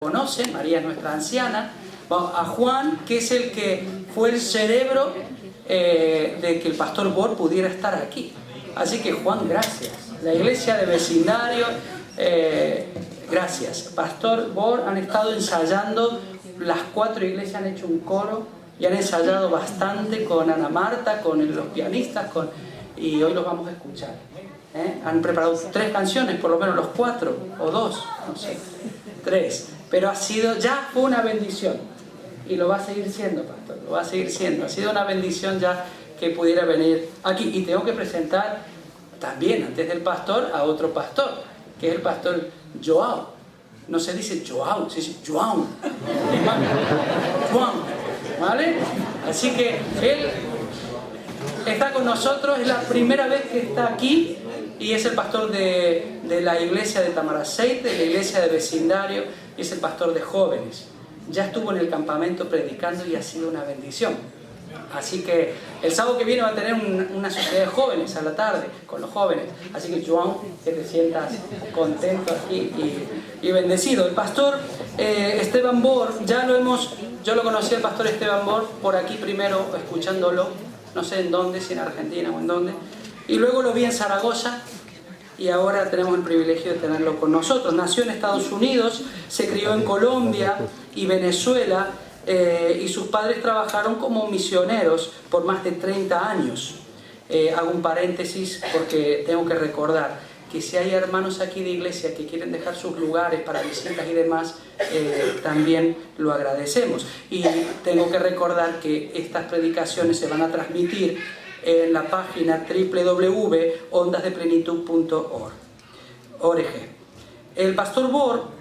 conocen, María es nuestra anciana, a Juan, que es el que fue el cerebro de que el pastor Bor pudiera estar aquí. Así que Juan, gracias. La iglesia de vecindario, gracias. Pastor Bor, han estado ensayando, las 4 iglesias han hecho un coro y han ensayado bastante con Ana Marta, con los pianistas, y hoy los vamos a escuchar. Han preparado 3 canciones, por lo menos los 4 o 2, no sé, 3. Pero ya fue una bendición y lo va a seguir siendo, pastor, lo va a seguir siendo. Ha sido una bendición ya que pudiera venir aquí. Y tengo que presentar también, antes del pastor, a otro pastor, que es el pastor Joao. No se dice Joao, se dice Joao. Juan, ¿vale? Así que él está con nosotros, es la primera vez que está aquí y es el pastor de la iglesia de Tamaraceite, de la iglesia de vecindario, y es el pastor de jóvenes. Ya estuvo en el campamento predicando y ha sido una bendición. Así que el sábado que viene va a tener una sociedad de jóvenes a la tarde, con los jóvenes. Así que Joan, que te sientas contento aquí y bendecido. El pastor Esteban Bor, yo lo conocí al pastor Esteban Bor por aquí primero, escuchándolo, no sé en dónde, si en Argentina o en dónde. Y luego lo vi en Zaragoza y ahora tenemos el privilegio de tenerlo con nosotros. Nació en Estados Unidos, se crió en Colombia y Venezuela y sus padres trabajaron como misioneros por más de 30 años. Hago un paréntesis porque tengo que recordar que si hay hermanos aquí de iglesia que quieren dejar sus lugares para visitas y demás, también lo agradecemos. Y tengo que recordar que estas predicaciones se van a transmitir en la página www.ondasdeplenitud.org. El pastor Bor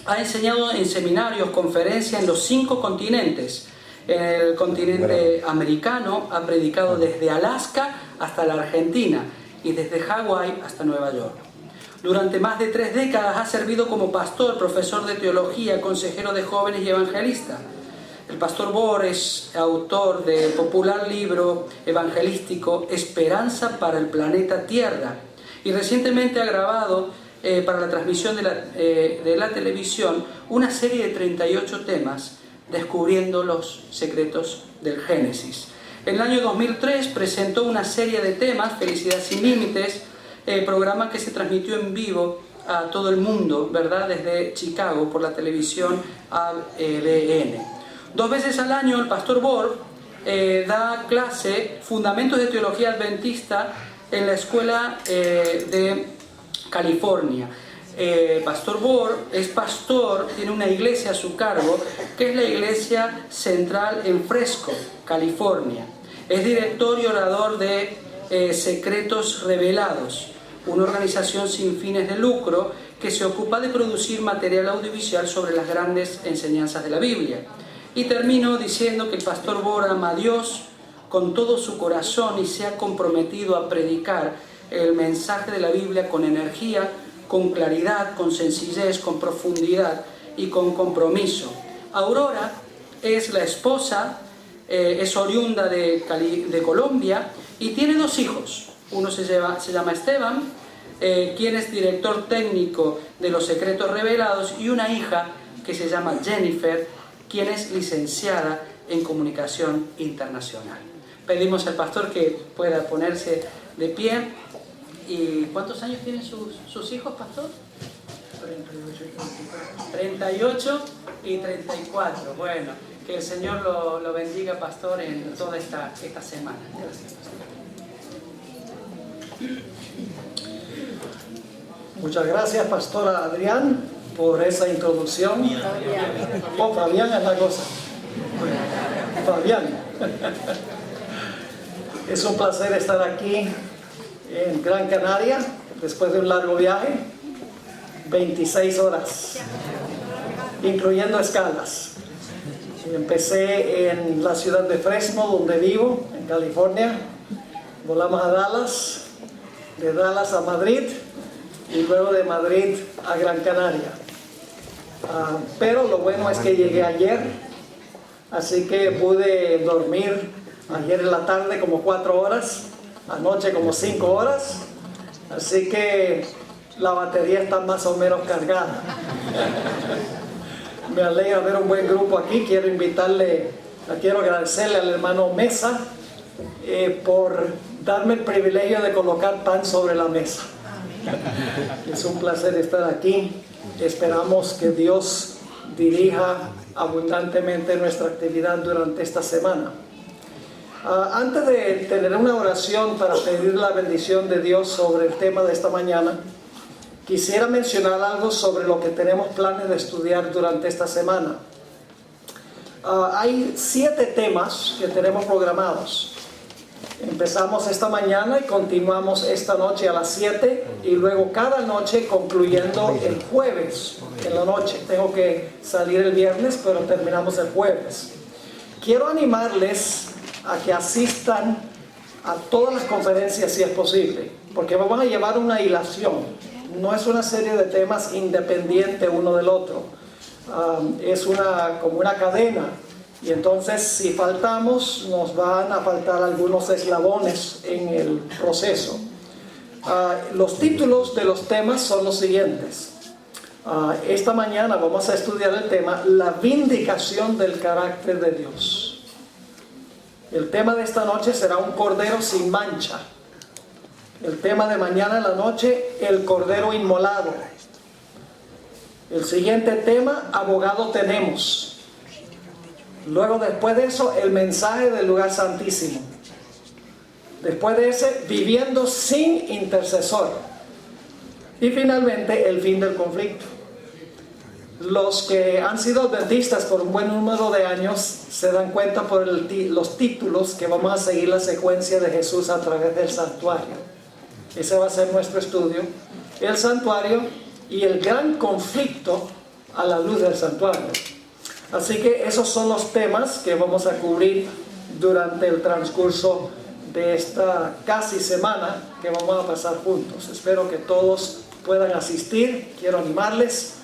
ha enseñado en seminarios, conferencias en los 5 continentes. En el continente americano ha predicado desde Alaska hasta la Argentina y desde Hawái hasta Nueva York. Durante más de 3 décadas ha servido como pastor, profesor de teología, consejero de jóvenes y evangelista. El pastor Bor es autor del popular libro evangelístico Esperanza para el planeta Tierra y recientemente ha grabado para la transmisión de la televisión una serie de 38 temas descubriendo los secretos del Génesis. En el año 2003 presentó una serie de temas, Felicidad sin Límites, programa que se transmitió en vivo a todo el mundo, ¿verdad? Desde Chicago por la televisión ABN. 2 veces al año el pastor Bor da clase Fundamentos de Teología Adventista en la escuela de California. Pastor Bor es pastor, tiene una iglesia a su cargo, que es la Iglesia Central en Fresco, California. Es director y orador de Secretos Revelados, una organización sin fines de lucro que se ocupa de producir material audiovisual sobre las grandes enseñanzas de la Biblia. Y termino diciendo que el pastor Bor ama a Dios con todo su corazón y se ha comprometido a predicar el mensaje de la Biblia con energía, con claridad, con sencillez, con profundidad y con compromiso. Aurora es la esposa, es oriunda de Colombia y tiene 2 hijos. Uno se llama Esteban, quien es director técnico de los Secretos Revelados, y una hija que se llama Jennifer, quien es licenciada en Comunicación Internacional. Pedimos al pastor que pueda ponerse de pie. ¿Y cuántos años tienen sus hijos, pastor? 38 y 34. Bueno, que el Señor lo bendiga, pastor, en toda esta semana. Gracias, pastor. Muchas gracias, pastora Adrián, por esa introducción. Fabián es la cosa. Fabián. Es un placer estar aquí en Gran Canaria después de un largo viaje, 26 horas, incluyendo escalas. Empecé en la ciudad de Fresno, donde vivo, en California. Volamos a Dallas, de Dallas a Madrid y luego de Madrid a Gran Canaria. Pero lo bueno es que llegué ayer, así que pude dormir ayer en la tarde como 4 horas, anoche como 5 horas, así que la batería está más o menos cargada. Me alegra ver un buen grupo aquí. Quiero agradecerle al hermano Mesa por darme el privilegio de colocar pan sobre la mesa. Es un placer estar aquí. Esperamos que Dios dirija abundantemente nuestra actividad durante esta semana. Antes de tener una oración para pedir la bendición de Dios sobre el tema de esta mañana, quisiera mencionar algo sobre lo que tenemos planes de estudiar durante esta semana. Hay 7 temas que tenemos programados. Empezamos esta mañana y continuamos esta noche a las 7 y luego cada noche concluyendo el jueves en la noche. Tengo que salir el viernes, pero terminamos el jueves. Quiero animarles a que asistan a todas las conferencias si es posible, porque vamos a llevar una hilación. No es una serie de temas independiente uno del otro. Es como una cadena. Y entonces si faltamos, nos van a faltar algunos eslabones en el proceso. Los títulos de los temas son los siguientes. Esta mañana vamos a estudiar el tema la vindicación del carácter de Dios. El tema de esta noche será un cordero sin mancha. El tema de mañana en la noche, el cordero inmolado. El siguiente tema, abogado tenemos. Luego, después de eso, el mensaje del lugar santísimo. Después de ese, viviendo sin intercesor. Y finalmente, el fin del conflicto. Los que han sido adventistas por un buen número de años se dan cuenta por los títulos que vamos a seguir la secuencia de Jesús a través del santuario. Ese va a ser nuestro estudio. El santuario y el gran conflicto a la luz del santuario. Así que esos son los temas que vamos a cubrir durante el transcurso de esta casi semana que vamos a pasar juntos. Espero que todos puedan asistir. Quiero animarles.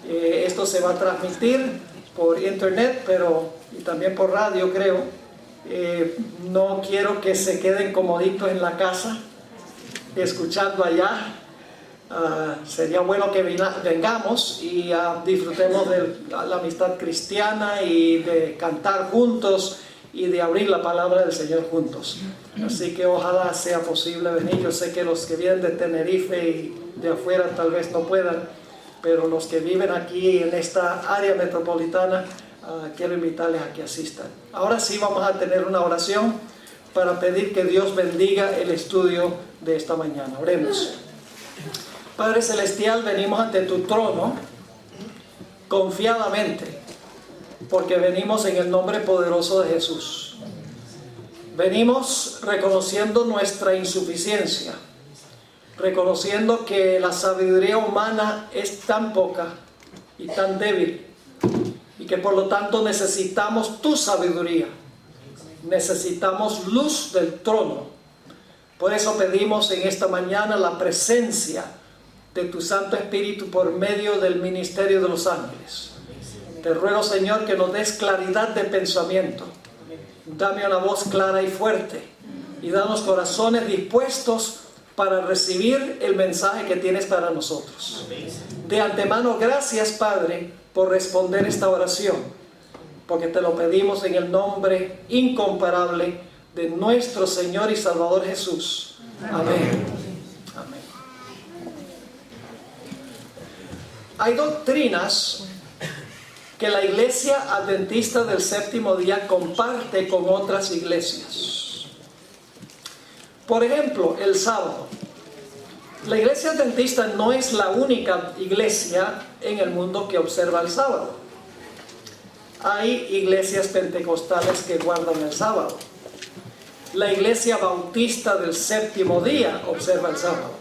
Esto se va a transmitir por internet, y también por radio, creo. No quiero que se queden comoditos en la casa escuchando allá. Sería bueno que vengamos y disfrutemos de la amistad cristiana y de cantar juntos y de abrir la palabra del Señor juntos. Así que ojalá sea posible venir. Yo sé que los que vienen de Tenerife y de afuera tal vez no puedan, pero los que viven aquí en esta área metropolitana, quiero invitarles a que asistan. Ahora sí vamos a tener una oración para pedir que Dios bendiga el estudio de esta mañana. Oremos. Padre Celestial, venimos ante tu trono confiadamente, porque venimos en el nombre poderoso de Jesús. Venimos reconociendo nuestra insuficiencia, reconociendo que la sabiduría humana es tan poca y tan débil, y que por lo tanto necesitamos tu sabiduría, necesitamos luz del trono. Por eso pedimos en esta mañana la presencia de tu Santo Espíritu por medio del ministerio de los ángeles. Te ruego, Señor, que nos des claridad de pensamiento. Dame una voz clara y fuerte, y danos corazones dispuestos para recibir el mensaje que tienes para nosotros. De antemano, gracias, Padre, por responder esta oración, porque te lo pedimos en el nombre incomparable de nuestro Señor y Salvador Jesús. Amén. Amén. Hay doctrinas que la Iglesia Adventista del Séptimo Día comparte con otras iglesias. Por ejemplo, el sábado. La Iglesia Adventista no es la única iglesia en el mundo que observa el sábado. Hay iglesias pentecostales que guardan el sábado. La Iglesia Bautista del Séptimo Día observa el sábado.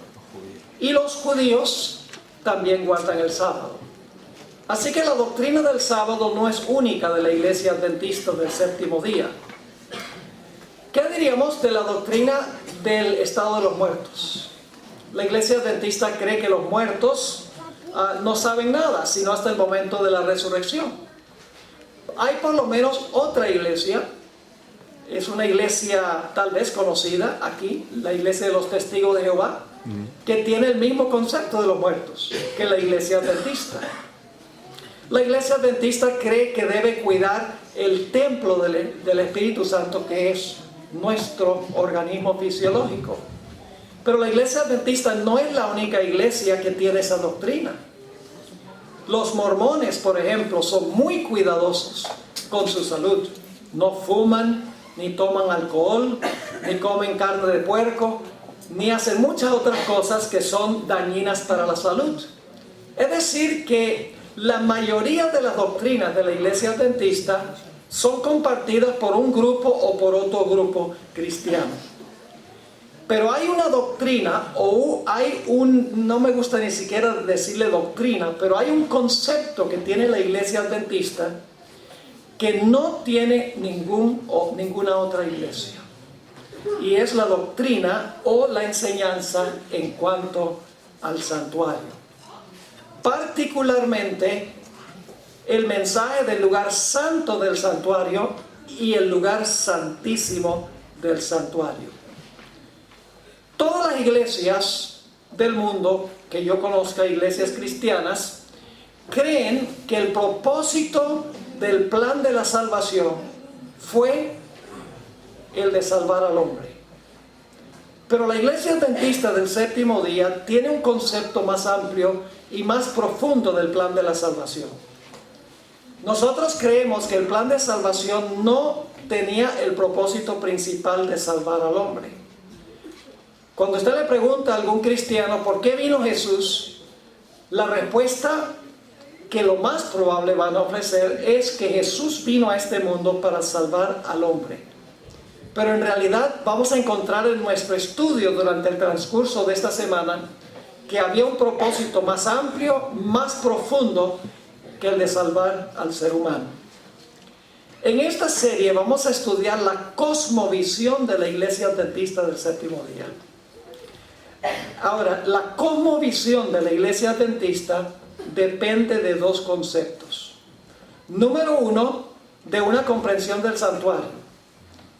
Y los judíos también guardan el sábado. Así que la doctrina del sábado no es única de la Iglesia Adventista del Séptimo Día. ¿Qué diríamos de la doctrina del estado de los muertos? La Iglesia Adventista cree que los muertos no saben nada, sino hasta el momento de la resurrección. Hay por lo menos otra iglesia, es una iglesia tal vez conocida aquí, la Iglesia de los Testigos de Jehová, que tiene el mismo concepto de los muertos que la Iglesia Adventista. La iglesia adventista cree que debe cuidar el templo del Espíritu Santo, que es nuestro organismo fisiológico. Pero la iglesia adventista no es la única iglesia que tiene esa doctrina. Los mormones, por ejemplo, son muy cuidadosos con su salud. No fuman, ni toman alcohol, ni comen carne de puerco, ni hacen muchas otras cosas que son dañinas para la salud. Es decir, que la mayoría de las doctrinas de la iglesia adventista son compartidas por un grupo o por otro grupo cristiano. Pero hay una doctrina, o hay no me gusta ni siquiera decirle doctrina, pero hay un concepto que tiene la iglesia adventista que no tiene ninguna otra iglesia. Y es la doctrina o la enseñanza en cuanto al santuario. Particularmente el mensaje del lugar santo del santuario y el lugar santísimo del santuario. Todas las iglesias del mundo que yo conozca, iglesias cristianas, creen que el propósito del plan de la salvación fue el de salvar al hombre. Pero la iglesia adventista del séptimo día tiene un concepto más amplio y más profundo del plan de la salvación. Nosotros creemos que el plan de salvación no tenía el propósito principal de salvar al hombre. Cuando usted le pregunta a algún cristiano por qué vino Jesús, la respuesta que lo más probable van a ofrecer es que Jesús vino a este mundo para salvar al hombre. Pero en realidad vamos a encontrar en nuestro estudio durante el transcurso de esta semana que había un propósito más amplio, más profundo que el de salvar al ser humano. En esta serie vamos a estudiar la cosmovisión de la iglesia adventista del séptimo día. Ahora, la cosmovisión de la iglesia adventista depende de dos conceptos. Número uno, de una comprensión del santuario.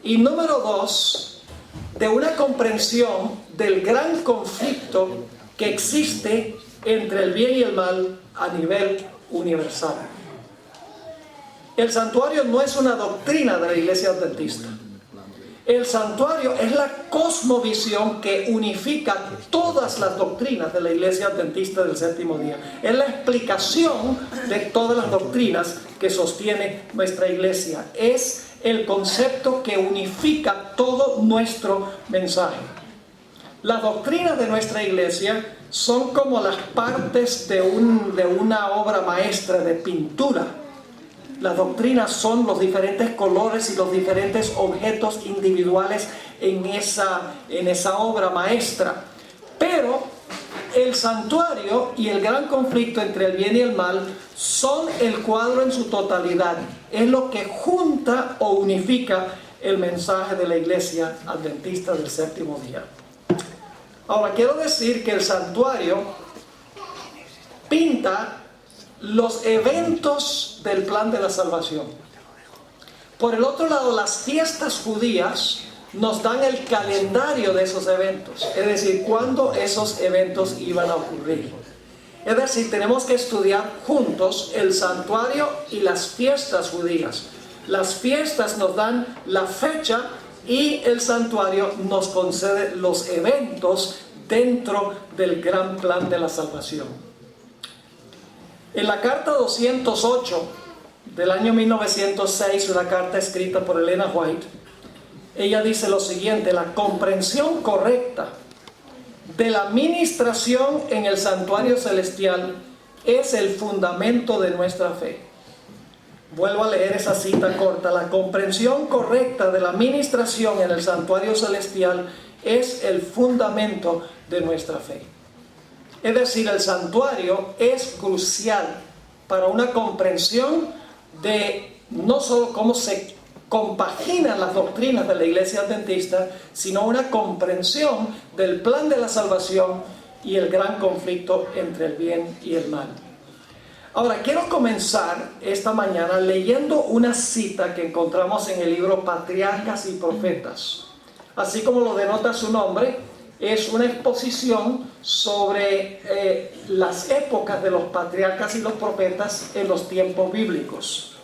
Y número dos, de una comprensión del gran conflicto que existe entre el bien y el mal a nivel universal. El santuario no es una doctrina de la iglesia adventista. El santuario es la cosmovisión que unifica todas las doctrinas de la iglesia adventista del séptimo día. Es la explicación de todas las doctrinas que sostiene nuestra iglesia. Es el concepto que unifica todo nuestro mensaje. Las doctrinas de nuestra iglesia son como las partes de una obra maestra de pintura. Las doctrinas son los diferentes colores y los diferentes objetos individuales en esa obra maestra. Pero el santuario y el gran conflicto entre el bien y el mal son el cuadro en su totalidad. Es lo que junta o unifica el mensaje de la iglesia adventista del séptimo día. Ahora, quiero decir que el santuario pinta los eventos del plan de la salvación. Por el otro lado, las fiestas judías nos dan el calendario de esos eventos, es decir, cuándo esos eventos iban a ocurrir. Es decir, tenemos que estudiar juntos el santuario y las fiestas judías. Las fiestas nos dan la fecha y el santuario nos concede los eventos dentro del gran plan de la salvación. En la carta 208 del año 1906, una carta escrita por Elena White, ella dice lo siguiente: la comprensión correcta de la ministración en el santuario celestial es el fundamento de nuestra fe. Vuelvo a leer esa cita corta: la comprensión correcta de la ministración en el santuario celestial es el fundamento de nuestra fe. Es decir, el santuario es crucial para una comprensión de no solo cómo se compaginan las doctrinas de la iglesia adventista, sino una comprensión del plan de la salvación y el gran conflicto entre el bien y el mal. Ahora, quiero comenzar esta mañana leyendo una cita que encontramos en el libro Patriarcas y Profetas. Así como lo denota su nombre, es una exposición sobre las épocas de los patriarcas y los profetas en los tiempos bíblicos.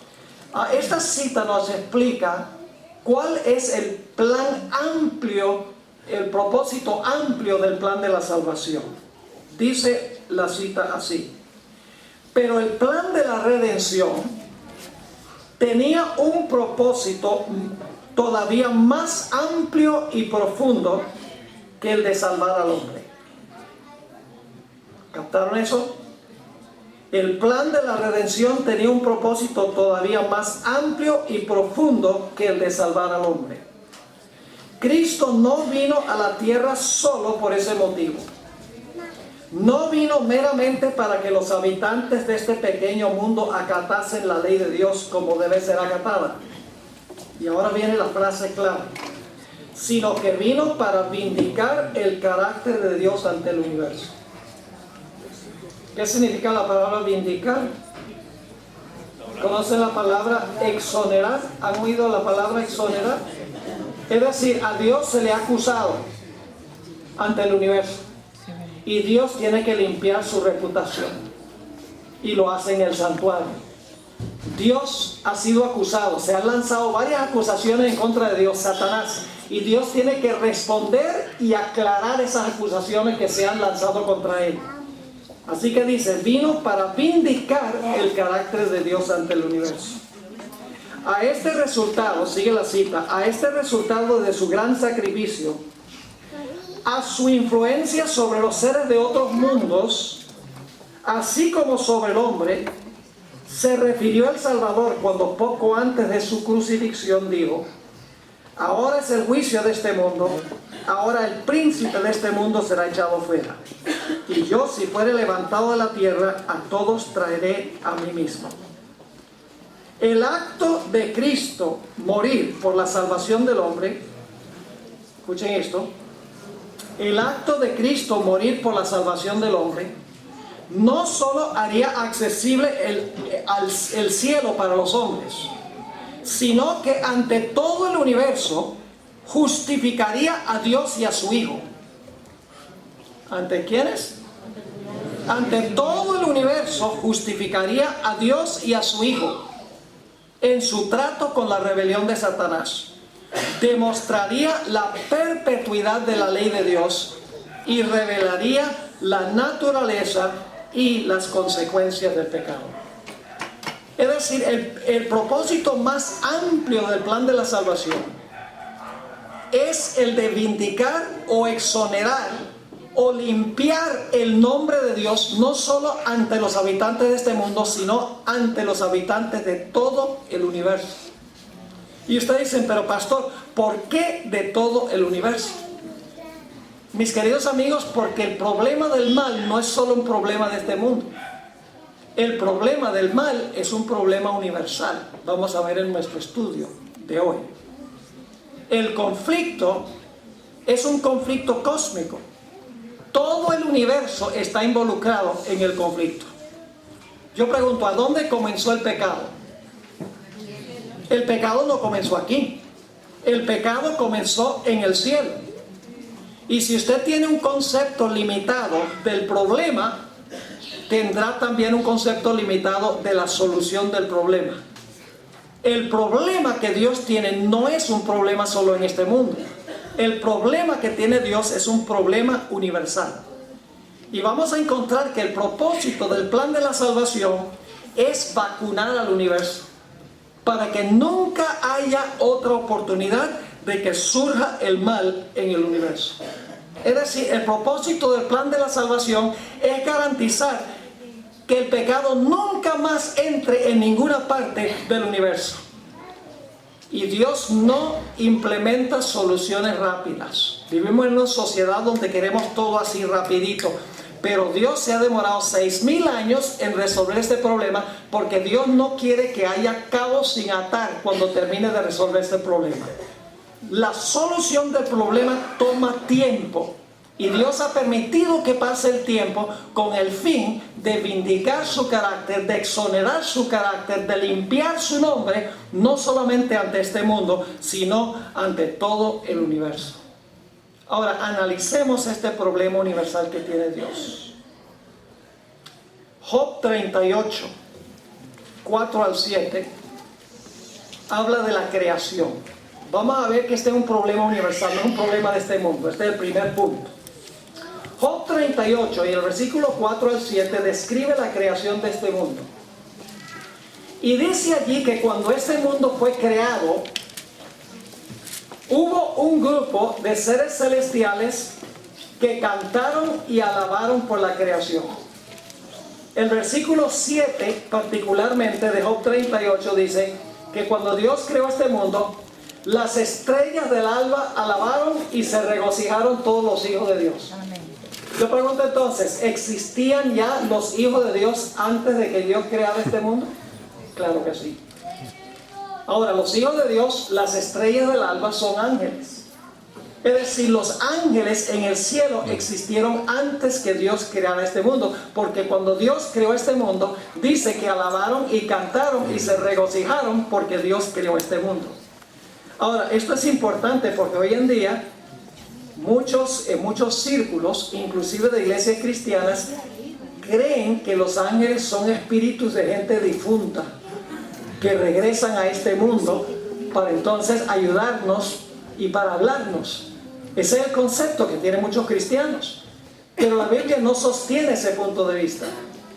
Esta cita nos explica cuál es el plan amplio, el propósito amplio del plan de la salvación. Dice la cita así: pero el plan de la redención tenía un propósito todavía más amplio y profundo que el de salvar al hombre. ¿Captaron eso? El plan de la redención tenía un propósito todavía más amplio y profundo que el de salvar al hombre. Cristo no vino a la tierra solo por ese motivo. No vino meramente para que los habitantes de este pequeño mundo acatasen la ley de Dios como debe ser acatada. Y ahora viene la frase clave: sino que vino para vindicar el carácter de Dios ante el universo. ¿Qué significa la palabra vindicar? ¿Conocen la palabra exonerar? ¿Han oído la palabra exonerar? Es decir, a Dios se le ha acusado ante el universo y Dios tiene que limpiar su reputación, y lo hace en el santuario. Dios ha sido acusado, se han lanzado varias acusaciones en contra de Dios, Satanás, y Dios tiene que responder y aclarar esas acusaciones que se han lanzado contra él. Así que dice, vino para vindicar el carácter de Dios ante el universo. A este resultado, sigue la cita, a este resultado de su gran sacrificio, a su influencia sobre los seres de otros mundos, así como sobre el hombre, se refirió el Salvador cuando poco antes de su crucifixión dijo: ahora es el juicio de este mundo, ahora el príncipe de este mundo será echado fuera. Y yo, si fuere levantado de la tierra, a todos traeré a mí mismo. El acto de Cristo morir por la salvación del hombre, escuchen esto, el acto de Cristo morir por la salvación del hombre, no solo haría accesible el cielo para los hombres, sino que ante todo el universo justificaría a Dios y a su Hijo. ¿Ante quiénes? Ante todo el universo justificaría a Dios y a su Hijo en su trato con la rebelión de Satanás. Demostraría la perpetuidad de la ley de Dios y revelaría la naturaleza y las consecuencias del pecado. Es decir, el propósito más amplio del plan de la salvación es el de vindicar o exonerar o limpiar el nombre de Dios, no solo ante los habitantes de este mundo, sino ante los habitantes de todo el universo. Y ustedes dicen, pero pastor, ¿por qué de todo el universo? Mis queridos amigos, porque el problema del mal no es solo un problema de este mundo. El problema del mal es un problema universal. Vamos a ver en nuestro estudio de hoy. El conflicto es un conflicto cósmico. Todo el universo está involucrado en el conflicto. Yo pregunto, ¿a dónde comenzó el pecado? El pecado no comenzó aquí. El pecado comenzó en el cielo. Y si usted tiene un concepto limitado del problema, tendrá también un concepto limitado de la solución del problema. El problema que Dios tiene no es un problema solo en este mundo. El problema que tiene Dios es un problema universal. Y vamos a encontrar que el propósito del plan de la salvación es vacunar al universo, para que nunca haya otra oportunidad de que surja el mal en el universo. Es decir, el propósito del plan de la salvación es garantizar que el pecado nunca más entre en ninguna parte del universo. Y Dios no implementa soluciones rápidas. Vivimos en una sociedad donde queremos todo así rapidito. Pero Dios se ha demorado 6,000 años en resolver este problema, porque Dios no quiere que haya cabos sin atar cuando termine de resolver este problema. La solución del problema toma tiempo. Y Dios ha permitido que pase el tiempo con el fin de vindicar su carácter, de exonerar su carácter, de limpiar su nombre, no solamente ante este mundo, sino ante todo el universo. Ahora, analicemos este problema universal que tiene Dios. Job 38, 4 al 7, habla de la creación. Vamos a ver que este es un problema universal, no es un problema de este mundo. Este es el primer punto. Job 38 y el versículo 4 al 7 describe la creación de este mundo. Y dice allí que cuando este mundo fue creado, hubo un grupo de seres celestiales que cantaron y alabaron por la creación. El versículo 7 particularmente de Job 38 dice que cuando Dios creó este mundo, las estrellas del alba alabaron y se regocijaron todos los hijos de Dios. Amén. Yo pregunto entonces, ¿existían ya los hijos de Dios antes de que Dios creara este mundo? Claro que sí. Ahora, los hijos de Dios, las estrellas del alba, son ángeles. Es decir, los ángeles en el cielo existieron antes que Dios creara este mundo. Porque cuando Dios creó este mundo, dice que alabaron y cantaron y se regocijaron porque Dios creó este mundo. Ahora, esto es importante porque hoy en día en muchos círculos, inclusive de iglesias cristianas, creen que los ángeles son espíritus de gente difunta que regresan a este mundo para entonces ayudarnos y para hablarnos. Ese es el concepto que tienen muchos cristianos, pero la Biblia no sostiene ese punto de vista,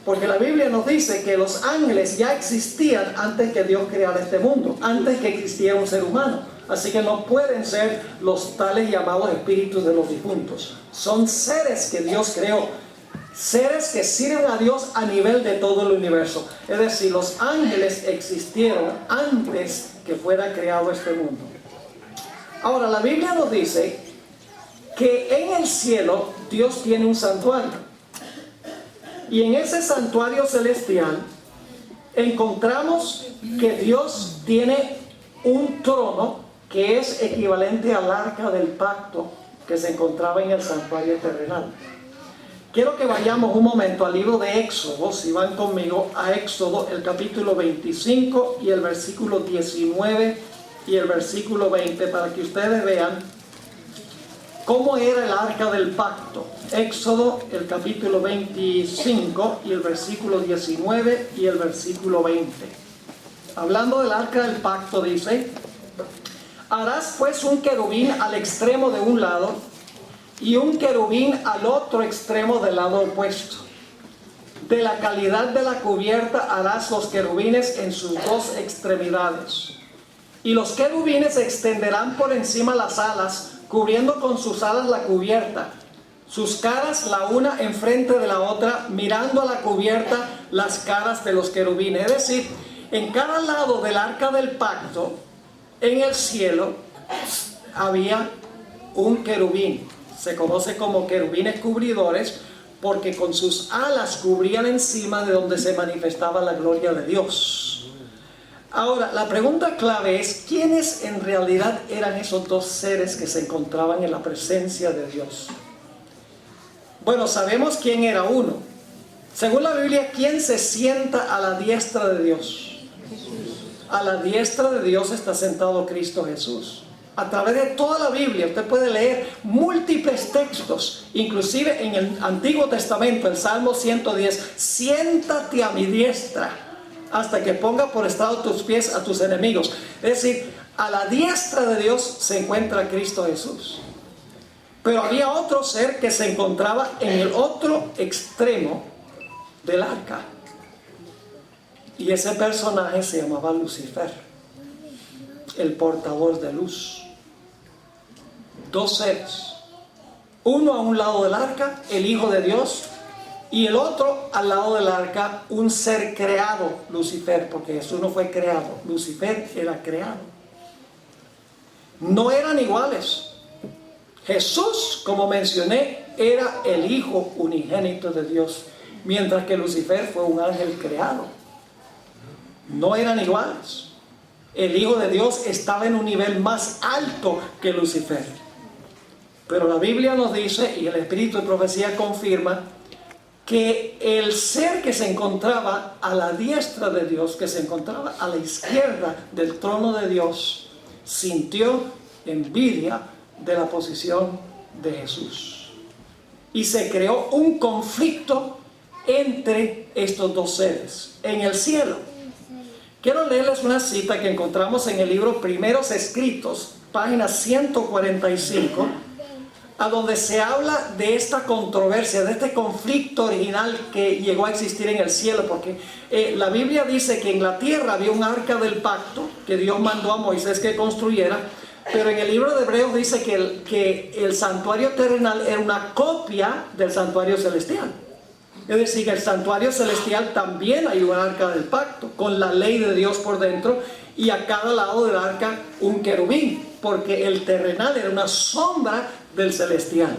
porque la Biblia nos dice que los ángeles ya existían antes que Dios creara este mundo, antes que existiera un ser humano. Así que no pueden ser los tales llamados espíritus de los difuntos. Son seres que Dios creó, seres que sirven a Dios a nivel de todo el universo. Es decir, los ángeles existieron antes que fuera creado este mundo. Ahora, la Biblia nos dice que en el cielo Dios tiene un santuario. Y en ese santuario celestial encontramos que Dios tiene un trono que es equivalente al arca del pacto que se encontraba en el santuario terrenal. Quiero que vayamos un momento al libro de Éxodo, si van conmigo a Éxodo, el capítulo 25 y el versículo 19 y el versículo 20, para que ustedes vean cómo era el arca del pacto. Éxodo, el capítulo 25 y el versículo 19 y el versículo 20. Hablando del arca del pacto dice: harás pues un querubín al extremo de un lado y un querubín al otro extremo del lado opuesto. De la calidad de la cubierta harás los querubines en sus dos extremidades. Y los querubines extenderán por encima las alas, cubriendo con sus alas la cubierta, sus caras la una enfrente de la otra, mirando a la cubierta las caras de los querubines. Es decir, en cada lado del arca del pacto, en el cielo, había un querubín. Se conoce como querubines cubridores porque con sus alas cubrían encima de donde se manifestaba la gloria de Dios. Ahora, la pregunta clave es: ¿quiénes en realidad eran esos dos seres que se encontraban en la presencia de Dios? Bueno, sabemos quién era uno. Según la Biblia, ¿quién se sienta a la diestra de Dios? A la diestra de Dios está sentado Cristo Jesús. A través de toda la Biblia usted puede leer múltiples textos, inclusive en el Antiguo Testamento, el Salmo 110: siéntate a mi diestra hasta que ponga por estrado tus pies a tus enemigos. Es decir, a la diestra de Dios se encuentra Cristo Jesús. Pero había otro ser que se encontraba en el otro extremo del arca, y ese personaje se llamaba Lucifer, el portador de luz. Dos seres, uno a un lado del arca, el Hijo de Dios, y el otro al lado del arca, un ser creado, Lucifer, porque Jesús no fue creado, Lucifer era creado. No eran iguales. Jesús, como mencioné, era el Hijo unigénito de Dios, mientras que Lucifer fue un ángel creado. No eran iguales. El Hijo de Dios estaba en un nivel más alto que Lucifer. Pero la Biblia nos dice, y el Espíritu de Profecía confirma, que el ser que se encontraba a la diestra de Dios, que se encontraba a la izquierda del trono de Dios, sintió envidia de la posición de Jesús. Y se creó un conflicto entre estos dos seres en el cielo. Quiero leerles una cita que encontramos en el libro Primeros Escritos, página 145, a donde se habla de esta controversia, de este conflicto original que llegó a existir en el cielo, porque la Biblia dice que en la tierra había un arca del pacto que Dios mandó a Moisés que construyera, pero en el libro de Hebreos dice que el santuario terrenal era una copia del santuario celestial. Es decir, que el santuario celestial también hay un arca del pacto, con la ley de Dios por dentro, y a cada lado del arca un querubín, porque el terrenal era una sombra del celestial.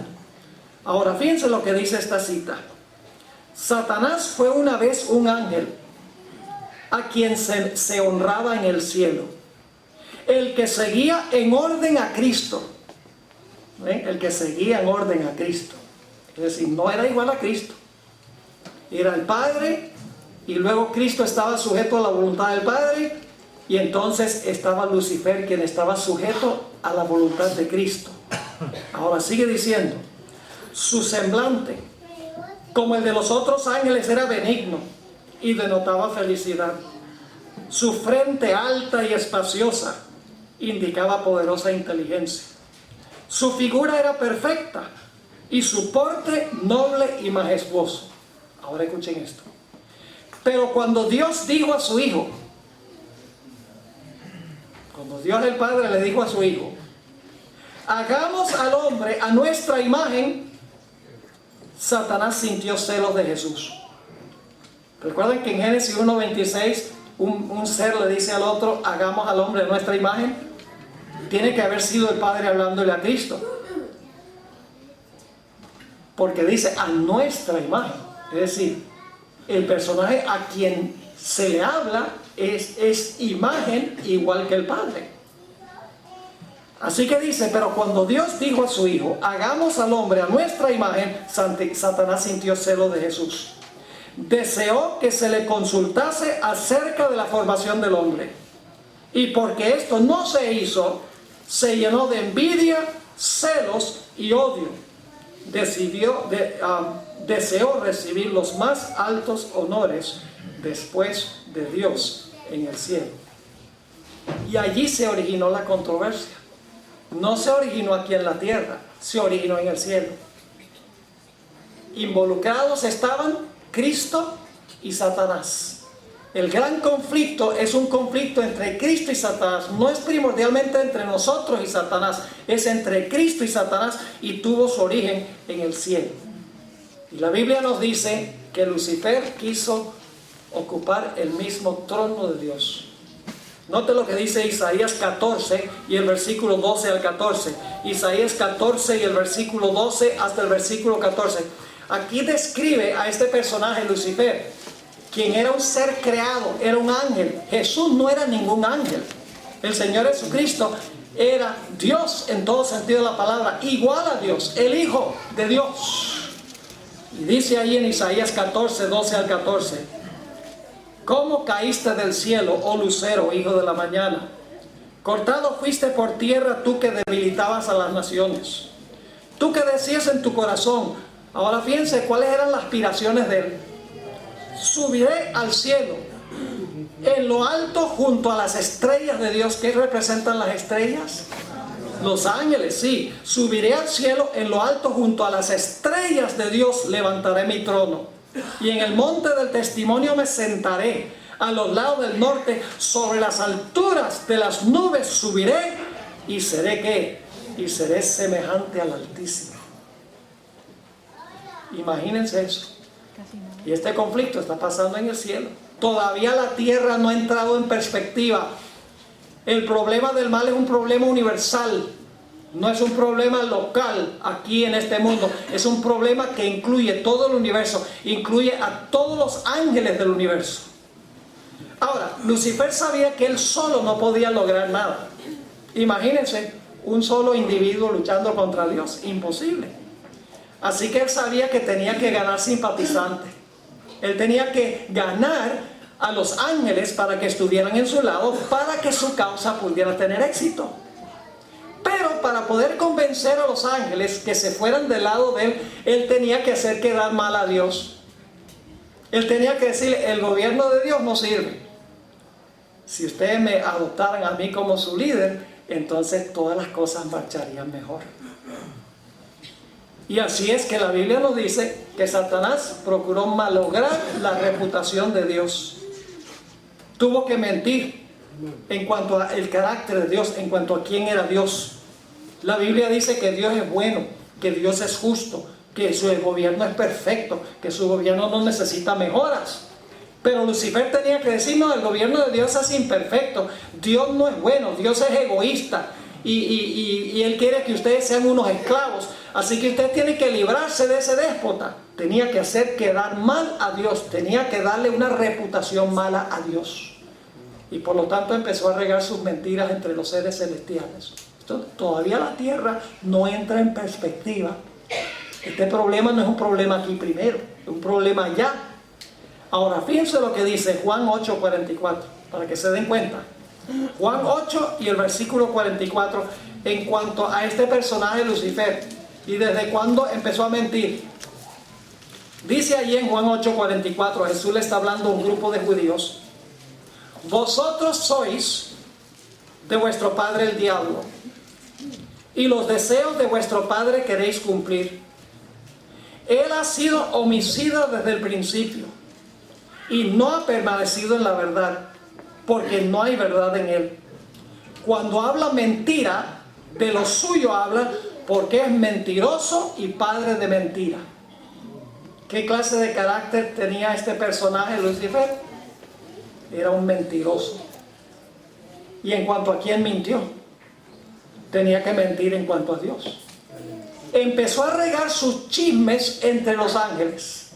Ahora fíjense lo que dice esta cita. Satanás fue una vez un ángel a quien se honraba en el cielo, el que seguía en orden a Cristo. El que seguía en orden a Cristo, es decir, no era igual a Cristo, era el Padre, y luego Cristo estaba sujeto a la voluntad del Padre, y entonces estaba Lucifer, quien estaba sujeto a la voluntad de Cristo. Ahora sigue diciendo, su semblante, como el de los otros ángeles, era benigno y denotaba felicidad. Su frente alta y espaciosa indicaba poderosa inteligencia. Su figura era perfecta y su porte noble y majestuoso. Ahora escuchen esto. Pero cuando Dios dijo a su Hijo, cuando Dios el Padre le dijo a su Hijo, hagamos al hombre a nuestra imagen, Satanás sintió celos de Jesús. Recuerden que en Génesis 1:26 un ser le dice al otro, hagamos al hombre a nuestra imagen. Tiene que haber sido el Padre hablándole a Cristo, porque dice a nuestra imagen. Es decir, el personaje a quien se le habla es imagen igual que el Padre. Así que dice, pero cuando Dios dijo a su Hijo, hagamos al hombre a nuestra imagen, Satanás sintió celo de Jesús. Deseó que se le consultase acerca de la formación del hombre. Y porque esto no se hizo, se llenó de envidia, celos y odio. Deseó recibir los más altos honores después de Dios en el cielo. Y allí se originó la controversia. No se originó aquí en la tierra, se originó en el cielo. Involucrados estaban Cristo y Satanás. El gran conflicto es un conflicto entre Cristo y Satanás. No es primordialmente entre nosotros y Satanás, es entre Cristo y Satanás, y tuvo su origen en el cielo. Y la Biblia nos dice que Lucifer quiso ocupar el mismo trono de Dios. Note lo que dice Isaías 14 y el versículo 12 al 14. Isaías 14 y el versículo 12 hasta el versículo 14. Aquí describe a este personaje Lucifer, quien era un ser creado, era un ángel. Jesús no era ningún ángel. El Señor Jesucristo era Dios en todo sentido de la palabra, igual a Dios, el Hijo de Dios. Y dice ahí en Isaías 14, 12 al 14. ¿Cómo caíste del cielo, oh lucero, hijo de la mañana? Cortado fuiste por tierra, tú que debilitabas a las naciones. Tú que decías en tu corazón. Ahora fíjense cuáles eran las aspiraciones de él. Subiré al cielo, en lo alto junto a las estrellas de Dios. ¿Qué representan las estrellas? Los ángeles, sí. Subiré al cielo, en lo alto junto a las estrellas de Dios levantaré mi trono. Y en el monte del testimonio me sentaré, a los lados del norte, sobre las alturas de las nubes subiré, y seré ¿qué? Y seré semejante al Altísimo. Imagínense eso. Y este conflicto está pasando en el cielo. Todavía la tierra no ha entrado en perspectiva. El problema del mal es un problema universal. No es un problema local aquí en este mundo. Es un problema que incluye todo el universo. Incluye a todos los ángeles del universo. Ahora, Lucifer sabía que él solo no podía lograr nada. Imagínense un solo individuo luchando contra Dios. Imposible. Así que él sabía que tenía que ganar simpatizantes. Él tenía que ganar a los ángeles para que estuvieran en su lado, para que su causa pudiera tener éxito. Pero para poder convencer a los ángeles que se fueran del lado de él, él tenía que hacer quedar mal a Dios. Él tenía que decirle, el gobierno de Dios no sirve. Si ustedes me adoptaran a mí como su líder, entonces todas las cosas marcharían mejor. Y así es que la Biblia nos dice que Satanás procuró malograr la reputación de Dios. Tuvo que mentir en cuanto al carácter de Dios, en cuanto a quién era Dios. La Biblia dice que Dios es bueno, que Dios es justo, que su gobierno es perfecto, que su gobierno no necesita mejoras. Pero Lucifer tenía que decir, no, el gobierno de Dios es imperfecto, Dios no es bueno, Dios es egoísta y Él quiere que ustedes sean unos esclavos, así que usted tiene que librarse de ese déspota. Tenía que hacer quedar mal a Dios, tenía que darle una reputación mala a Dios. Y por lo tanto empezó a regar sus mentiras entre los seres celestiales. Todavía la tierra no entra en perspectiva. Este problema no es un problema aquí primero, es un problema allá. Ahora fíjense lo que dice Juan 8:44, para que se den cuenta. Juan 8 y el versículo 44, en cuanto a este personaje Lucifer, y desde cuándo empezó a mentir. Dice allí en Juan 8:44, Jesús le está hablando a un grupo de judíos: vosotros sois de vuestro padre el diablo, y los deseos de vuestro padre queréis cumplir. Él ha sido homicida desde el principio y no ha permanecido en la verdad, porque no hay verdad en él. Cuando habla mentira, de lo suyo habla, porque es mentiroso y padre de mentira. ¿Qué clase de carácter tenía este personaje Lucifer? Era un mentiroso. ¿Y en cuanto a quién mintió? Tenía que mentir en cuanto a Dios. Empezó a regar sus chismes entre los ángeles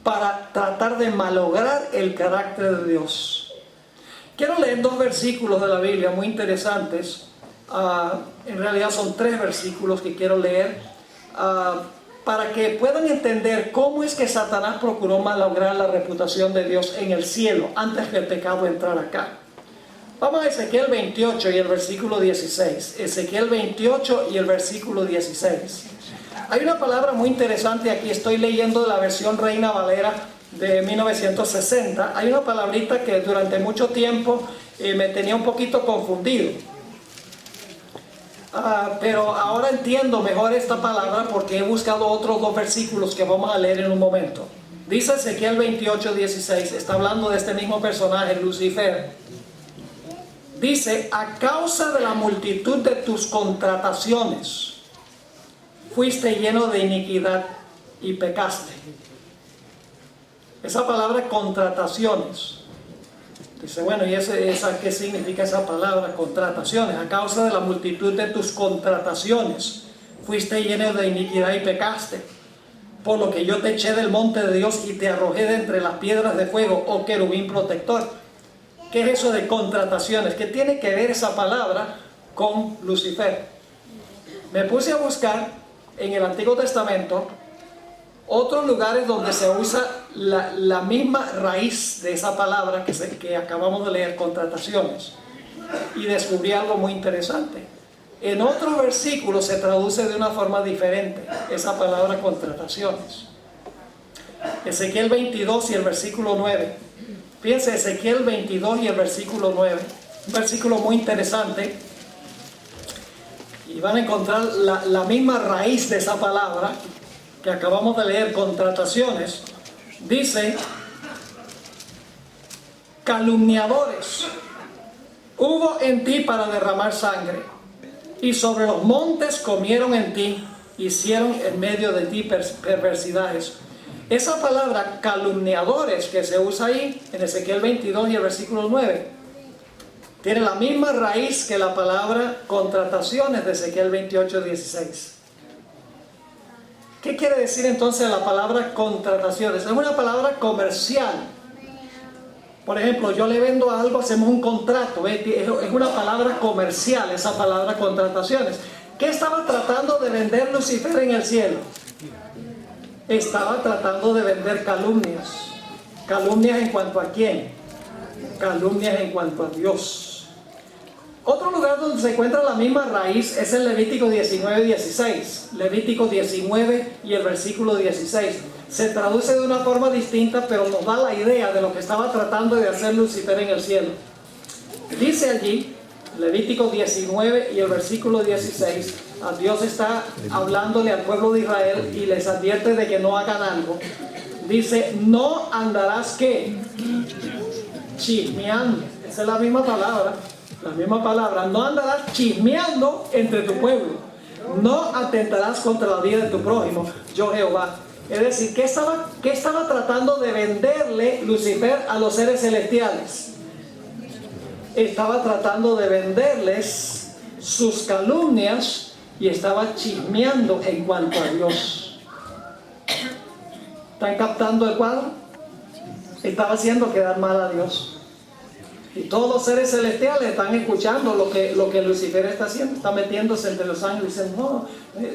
para tratar de malograr el carácter de Dios. Quiero leer dos versículos de la Biblia muy interesantes. En realidad son 3 versículos que quiero leer para que puedan entender cómo es que Satanás procuró malograr la reputación de Dios en el cielo antes que el pecado entrara acá. Vamos a Ezequiel 28 y el versículo 16. Ezequiel 28 y el versículo 16. Hay una palabra muy interesante aquí. Estoy leyendo la versión Reina Valera de 1960. Hay una palabrita que durante mucho tiempo me tenía un poquito confundido. Pero ahora entiendo mejor esta palabra porque he buscado otros 2 versículos que vamos a leer en un momento. Dice Ezequiel 28, 16. Está hablando de este mismo personaje, Lucifer. Dice: a causa de la multitud de tus contrataciones fuiste lleno de iniquidad y pecaste. Esa palabra contrataciones. Dice, bueno, ¿y qué significa esa palabra contrataciones? A causa de la multitud de tus contrataciones fuiste lleno de iniquidad y pecaste. Por lo que yo te eché del monte de Dios y te arrojé de entre las piedras de fuego, oh querubín protector. ¿Qué es eso de contrataciones? ¿Qué tiene que ver esa palabra con Lucifer? Me puse a buscar en el Antiguo Testamento otros lugares donde se usa la misma raíz de esa palabra que acabamos de leer, contrataciones, y descubrí algo muy interesante. En otros versículos se traduce de una forma diferente esa palabra contrataciones. Ezequiel 22 y el versículo 9. Fíjense, Ezequiel 22 y el versículo 9, un versículo muy interesante, y van a encontrar la misma raíz de esa palabra que acabamos de leer, contrataciones. Dice: calumniadores hubo en ti para derramar sangre, y sobre los montes comieron en ti, hicieron en medio de ti perversidades. Esa palabra calumniadores que se usa ahí en Ezequiel 22 y el versículo 9 tiene la misma raíz que la palabra contrataciones de Ezequiel 28, 16. ¿Qué quiere decir entonces la palabra contrataciones? Es una palabra comercial. Por ejemplo, yo le vendo algo, hacemos un contrato. Es una palabra comercial esa palabra contrataciones. ¿Qué estaba tratando de vender Lucifer en el cielo? Estaba tratando de vender calumnias. ¿Calumnias en cuanto a quién? Calumnias en cuanto a Dios. Otro lugar donde se encuentra la misma raíz es en Levítico 19:16. Levítico 19 y el versículo 16. Se traduce de una forma distinta, pero nos da la idea de lo que estaba tratando de hacer Lucifer en el cielo. Dice allí, Levítico 19 y el versículo 16, a Dios está hablándole al pueblo de Israel y les advierte de que no hagan algo. Dice, no andarás, ¿qué? Chismeando. Esa es la misma palabra. No andarás chismeando entre tu pueblo. No atentarás contra la vida de tu prójimo, yo Jehová. Es decir, ¿qué estaba tratando de venderle Lucifer a los seres celestiales? Estaba tratando de venderles sus calumnias y estaba chismeando en cuanto a Dios. ¿Están captando el cuadro? Estaba haciendo quedar mal a Dios. Y todos los seres celestiales están escuchando lo que Lucifer está haciendo. Está metiéndose entre los ángeles y diciendo,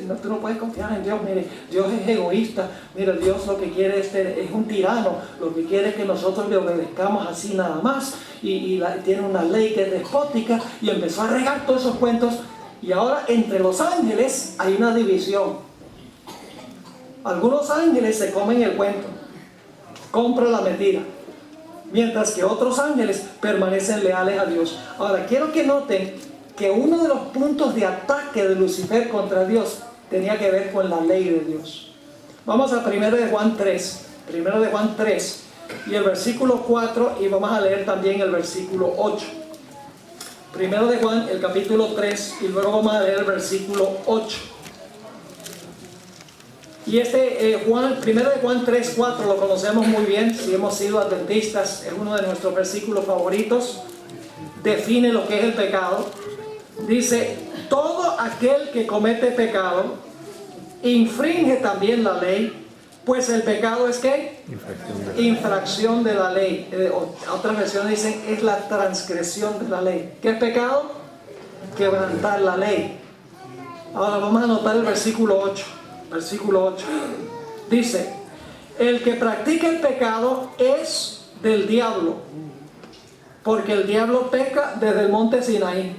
no, tú no puedes confiar en Dios. Mire, Dios es egoísta. Mira, Dios lo que quiere es un tirano. Lo que quiere es que nosotros le obedezcamos así nada más. Y tiene una ley que es despótica. Y empezó a regar todos esos cuentos. Y ahora entre los ángeles hay una división. Algunos ángeles se comen el cuento. Compran la mentira. Mientras que otros ángeles permanecen leales a Dios. Ahora, quiero que noten que uno de los puntos de ataque de Lucifer contra Dios tenía que ver con la ley de Dios. Vamos a 1 de Juan 3. 1 de Juan 3 y el versículo 4 y vamos a leer también el versículo 8. 1 de Juan, el capítulo 3 y luego vamos a leer el versículo 8. Y Juan, 1 de Juan 3, 4 lo conocemos muy bien, si hemos sido adventistas, es uno de nuestros versículos favoritos. Define lo que es el pecado. Dice, todo aquel que comete pecado infringe también la ley, pues el pecado es ¿qué? Infracción de la ley. Otras versiones dicen, es la transgresión de la ley. ¿Qué es pecado? Quebrantar la ley. Ahora vamos a anotar el versículo 8. Versículo 8 dice, el que practica el pecado es del diablo, porque el diablo peca desde el monte Sinaí.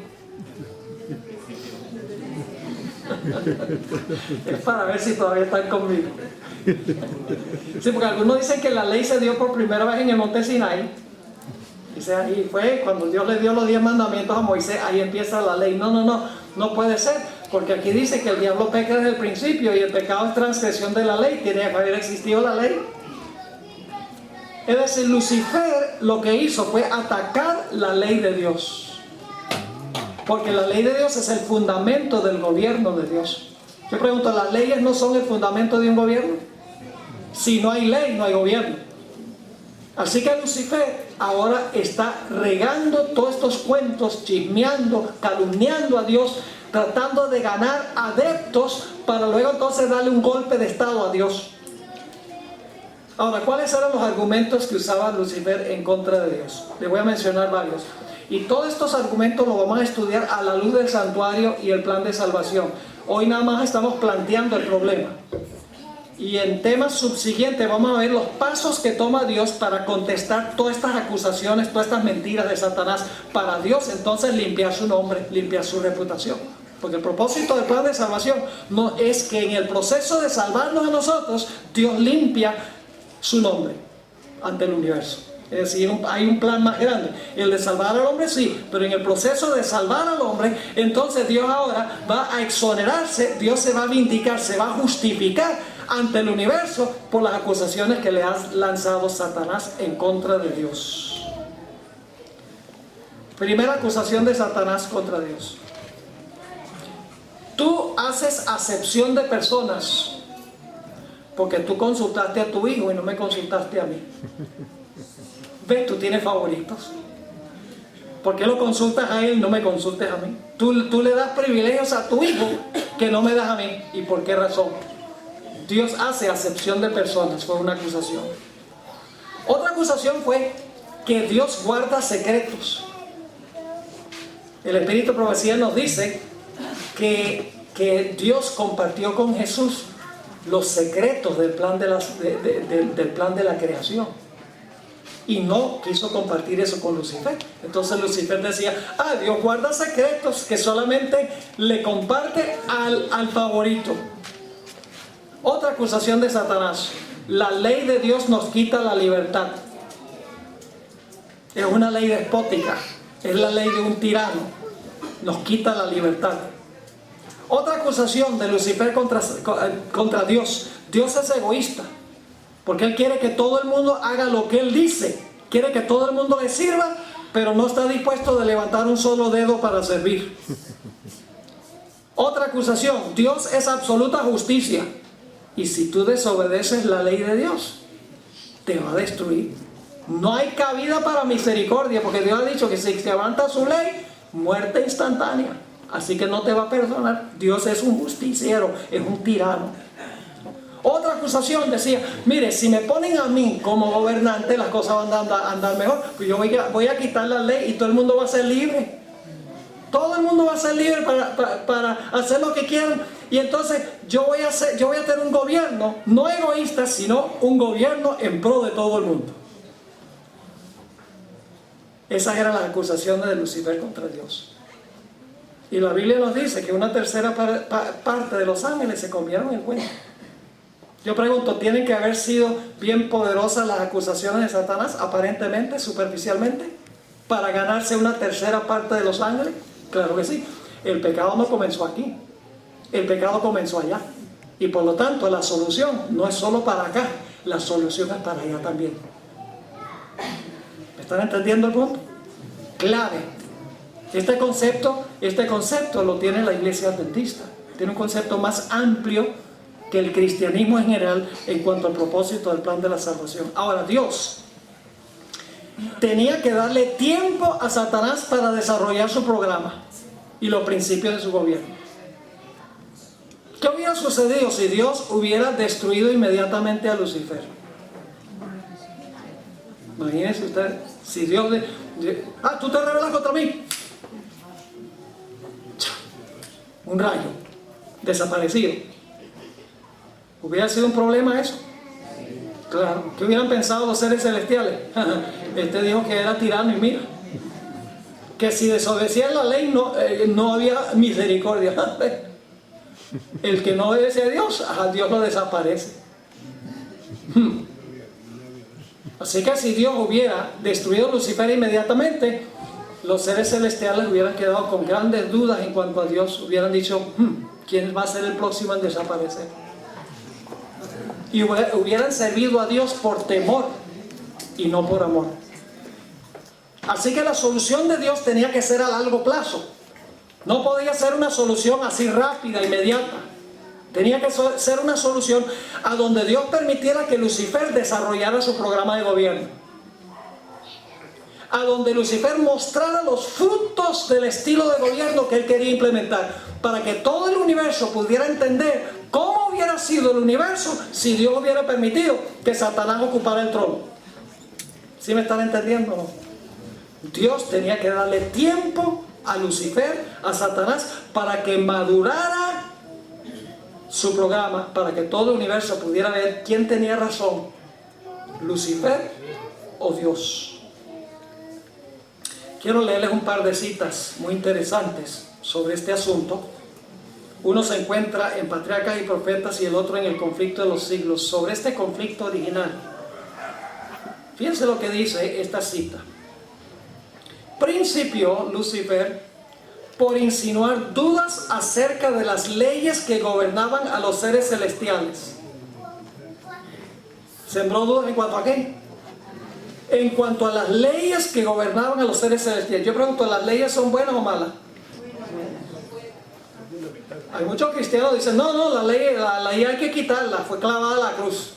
Es para ver si todavía están conmigo. Sí, porque algunos dicen que la ley se dio por primera vez en el monte Sinaí. Y fue cuando Dios le dio los 10 mandamientos a Moisés, ahí empieza la ley. No puede ser. Porque aquí dice que el diablo peca desde el principio y el pecado es transgresión de la ley. Tiene que haber existido la ley. Es decir, Lucifer lo que hizo fue atacar la ley de Dios. Porque la ley de Dios es el fundamento del gobierno de Dios. Yo pregunto, ¿las leyes no son el fundamento de un gobierno? Si no hay ley, no hay gobierno. Así que Lucifer ahora está regando todos estos cuentos, chismeando, calumniando a Dios, tratando de ganar adeptos para luego entonces darle un golpe de estado a Dios. Ahora, ¿cuáles eran los argumentos que usaba Lucifer en contra de Dios? Le voy a mencionar varios. Y todos estos argumentos los vamos a estudiar a la luz del santuario y el plan de salvación. Hoy nada más estamos planteando el problema. Y en temas subsiguientes vamos a ver los pasos que toma Dios para contestar todas estas acusaciones, todas estas mentiras de Satanás. Para Dios entonces limpiar su nombre, limpiar su reputación. Porque el propósito del plan de salvación no es que en el proceso de salvarnos a nosotros, Dios limpia su nombre ante el universo. Es decir, hay un plan más grande. El de salvar al hombre sí, pero en el proceso de salvar al hombre, entonces Dios ahora va a exonerarse, Dios se va a vindicar, se va a justificar ante el universo por las acusaciones que le ha lanzado Satanás en contra de Dios. Primera acusación de Satanás contra Dios. Tú haces acepción de personas porque tú consultaste a tu hijo y no me consultaste a mí. ¿Ves? Tú tienes favoritos. ¿Por qué lo consultas a él y no me consultes a mí? Tú le das privilegios a tu hijo que no me das a mí. ¿Y por qué razón? Dios hace acepción de personas. Fue una acusación. Otra acusación fue que Dios guarda secretos. El Espíritu de Profecía nos dice que Dios compartió con Jesús los secretos del plan de la creación. y no quiso compartir eso con Lucifer. Entonces Lucifer decía, Dios guarda secretos que solamente le comparte al favorito. Otra acusación de Satanás: la ley de Dios nos quita la libertad. Es una ley despótica, es la ley de un tirano, nos quita la libertad. Otra acusación de Lucifer contra Dios: Dios es egoísta, porque Él quiere que todo el mundo haga lo que Él dice, quiere que todo el mundo le sirva, pero no está dispuesto de levantar un solo dedo para servir. Otra acusación: Dios es absoluta justicia, y si tú desobedeces la ley de Dios, te va a destruir. No hay cabida para misericordia, porque Dios ha dicho que si se levanta su ley, muerte instantánea. Así que no te va a perdonar. Dios es un justiciero, es un tirano. Otra acusación decía: mire, si me ponen a mí como gobernante, las cosas van a andar mejor, pues yo voy a quitar la ley y todo el mundo va a ser libre. Todo el mundo va a ser libre para hacer lo que quieran. Y entonces yo voy a tener un gobierno no egoísta, sino un gobierno en pro de todo el mundo. Esas eran las acusaciones de Lucifer contra Dios. Y la Biblia nos dice que una tercera parte de los ángeles se comieron el cuento. Yo pregunto, ¿tienen que haber sido bien poderosas las acusaciones de Satanás, aparentemente, superficialmente, para ganarse una tercera parte de los ángeles? Claro que sí. El pecado no comenzó aquí, el pecado comenzó allá. Y por lo tanto la solución no es solo para acá, la solución es para allá también. ¿Me están entendiendo el punto? Clave. Este concepto lo tiene la Iglesia Adventista. Tiene un concepto más amplio que el cristianismo en general en cuanto al propósito del plan de la salvación. Ahora, Dios tenía que darle tiempo a Satanás para desarrollar su programa y los principios de su gobierno. ¿Qué hubiera sucedido si Dios hubiera destruido inmediatamente a Lucifer? Imagínense ustedes, si Dios tú te rebelas contra mí, un rayo, desaparecido. ¿Hubiera sido un problema eso? Claro. ¿Qué hubieran pensado los seres celestiales? Este dijo que era tirano y mira, que si desobedecían la ley no había misericordia. El que no obedece a Dios lo desaparece. Así que si Dios hubiera destruido a Lucifer inmediatamente, los seres celestiales hubieran quedado con grandes dudas en cuanto a Dios. Hubieran dicho, ¿quién va a ser el próximo en desaparecer? Y hubieran servido a Dios por temor y no por amor. Así que la solución de Dios tenía que ser a largo plazo. No podía ser una solución así rápida, inmediata. Tenía que ser una solución a donde Dios permitiera que Lucifer desarrollara su programa de gobierno. A donde Lucifer mostrara los frutos del estilo de gobierno que él quería implementar, para que todo el universo pudiera entender cómo hubiera sido el universo si Dios hubiera permitido que Satanás ocupara el trono. ¿Sí me están entendiendo o no? Dios tenía que darle tiempo a Lucifer, a Satanás, para que madurara su programa, para que todo el universo pudiera ver quién tenía razón, Lucifer o Dios. Quiero leerles un par de citas muy interesantes sobre este asunto. Uno se encuentra en Patriarcas y Profetas y el otro en El conflicto de los siglos, sobre este conflicto original. Fíjense lo que dice esta cita. Principió Lucifer por insinuar dudas acerca de las leyes que gobernaban a los seres celestiales. ¿Sembró dudas en cuanto a qué? En cuanto a las leyes que gobernaban a los seres celestiales. Yo pregunto, ¿las leyes son buenas o malas? Hay muchos cristianos que dicen, no, la ley hay que quitarla, fue clavada a la cruz.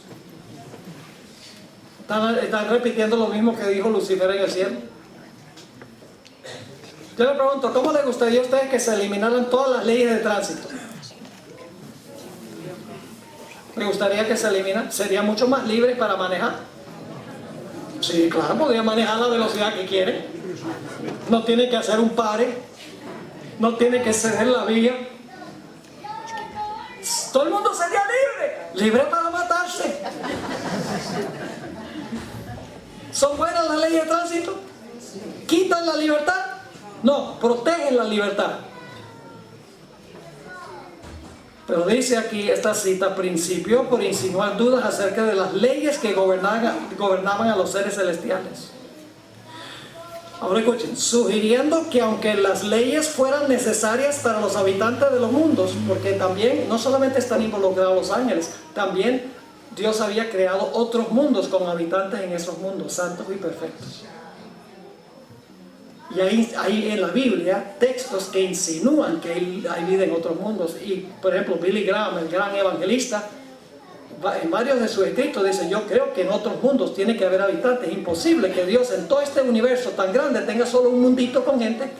Están repitiendo lo mismo que dijo Lucifer en el cielo. Yo le pregunto, ¿cómo les gustaría a ustedes que se eliminaran todas las leyes de tránsito? ¿Les gustaría que se eliminaran? ¿Serían mucho más libres para manejar? Sí, claro, podría manejar a la velocidad que quiere. No tiene que hacer un pare, no tiene que ceder la vía. Todo el mundo sería libre para matarse. ¿Son buenas las leyes de tránsito? ¿Quitan la libertad? No, protegen la libertad. Pero dice aquí esta cita: principio por insinuar dudas acerca de las leyes que gobernaban a los seres celestiales. Ahora escuchen, sugiriendo que aunque las leyes fueran necesarias para los habitantes de los mundos, porque también no solamente están involucrados los ángeles, también Dios había creado otros mundos con habitantes en esos mundos, santos y perfectos. Y hay en la Biblia textos que insinúan que hay vida en otros mundos. Y por ejemplo, Billy Graham, el gran evangelista, en varios de sus escritos dice: yo creo que en otros mundos tiene que haber habitantes. Es imposible que Dios en todo este universo tan grande tenga solo un mundito con gente.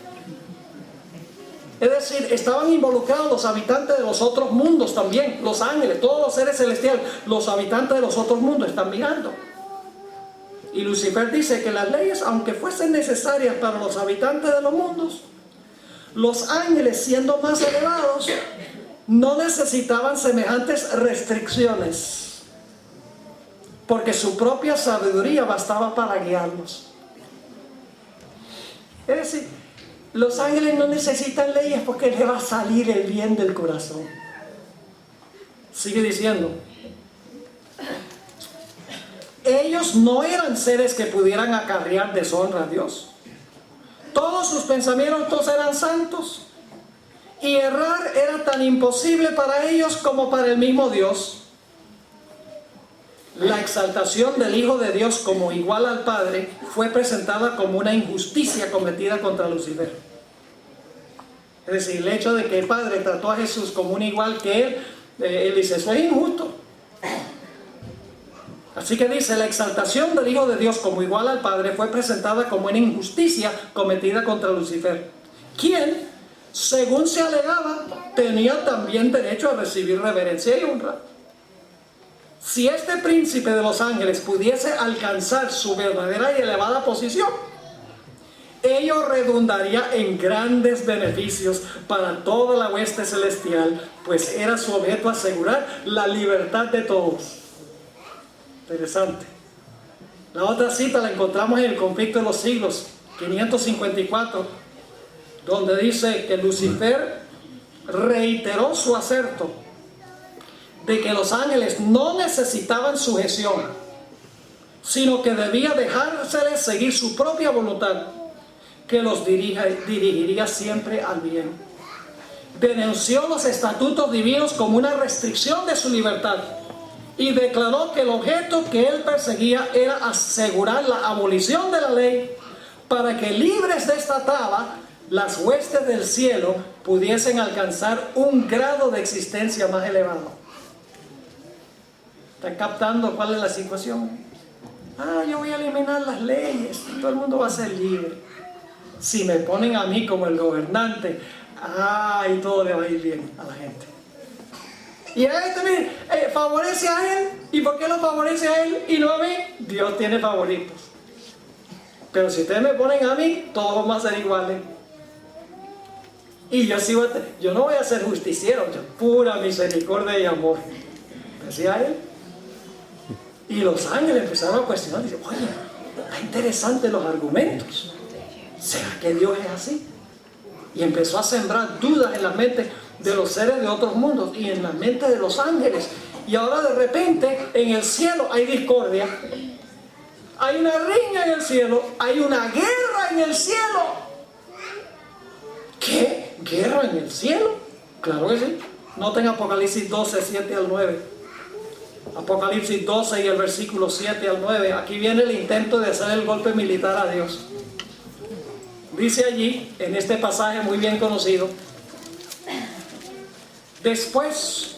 Es decir, estaban involucrados los habitantes de los otros mundos también, los ángeles, todos los seres celestiales, los habitantes de los otros mundos están mirando. Y Lucifer dice que las leyes, aunque fuesen necesarias para los habitantes de los mundos, los ángeles, siendo más elevados, no necesitaban semejantes restricciones, porque su propia sabiduría bastaba para guiarlos. Es decir, los ángeles no necesitan leyes porque les va a salir el bien del corazón. Sigue diciendo: ellos no eran seres que pudieran acarrear deshonra a Dios. Todos sus pensamientos eran santos, y errar era tan imposible para ellos como para el mismo Dios. La exaltación del Hijo de Dios como igual al Padre fue presentada como una injusticia cometida contra Lucifer. Es decir, el hecho de que el Padre trató a Jesús como un igual que él dice: eso es injusto. Así que dice: la exaltación del Hijo de Dios como igual al Padre fue presentada como una injusticia cometida contra Lucifer, quien, según se alegaba, tenía también derecho a recibir reverencia y honra. Si este príncipe de los ángeles pudiese alcanzar su verdadera y elevada posición, ello redundaría en grandes beneficios para toda la hueste celestial, pues era su objeto asegurar la libertad de todos. Interesante. La otra cita la encontramos en el Conflicto de los Siglos, 554, donde dice que Lucifer reiteró su aserto de que los ángeles no necesitaban sujeción, sino que debía dejárseles seguir su propia voluntad, que los dirigiría siempre al bien. Denunció los estatutos divinos como una restricción de su libertad y declaró que el objeto que él perseguía era asegurar la abolición de la ley para que, libres de esta traba, las huestes del cielo pudiesen alcanzar un grado de existencia más elevado. ¿Están captando cuál es la situación? Yo voy a eliminar las leyes, todo el mundo va a ser libre. Si me ponen a mí como el gobernante, y todo le va a ir bien a la gente. Y a este también favorece a él. ¿Y por qué lo favorece a él y no a mí? Dios tiene favoritos. Pero si ustedes me ponen a mí, todos vamos a ser iguales. Y yo no voy a ser justiciero, pura misericordia y amor. Decía él. Y los ángeles empezaron a cuestionar. Dicen: oye, está interesante los argumentos. ¿Será que Dios es así? Y empezó a sembrar dudas en la mente de los seres de otros mundos y en la mente de los ángeles. Y ahora de repente en el cielo hay discordia, hay una riña en el cielo, hay una guerra en el cielo. ¿Qué? ¿Guerra en el cielo? Claro que sí. Noten Apocalipsis 12, 7 al 9. Apocalipsis 12 y el versículo 7 al 9. Aquí viene el intento de hacer el golpe militar a Dios. Dice allí, en este pasaje muy bien conocido: después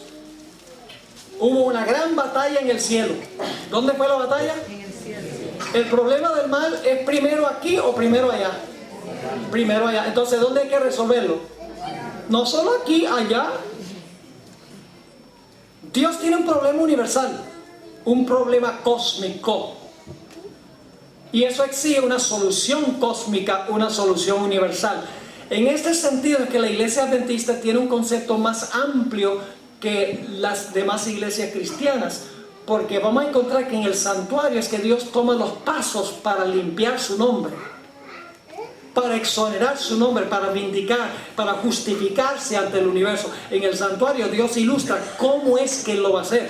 hubo una gran batalla en el cielo. ¿Dónde fue la batalla? En el cielo. ¿El problema del mal es primero aquí o primero allá? Primero allá. Entonces, ¿dónde hay que resolverlo? No solo aquí, allá. Dios tiene un problema universal, un problema cósmico. Y eso exige una solución cósmica, una solución universal. En este sentido es que la iglesia adventista tiene un concepto más amplio que las demás iglesias cristianas, Porque vamos a encontrar que en el santuario es que Dios toma los pasos para limpiar su nombre, para exonerar su nombre, para vindicar, para justificarse ante el universo. En el santuario Dios ilustra cómo es que Él lo va a hacer.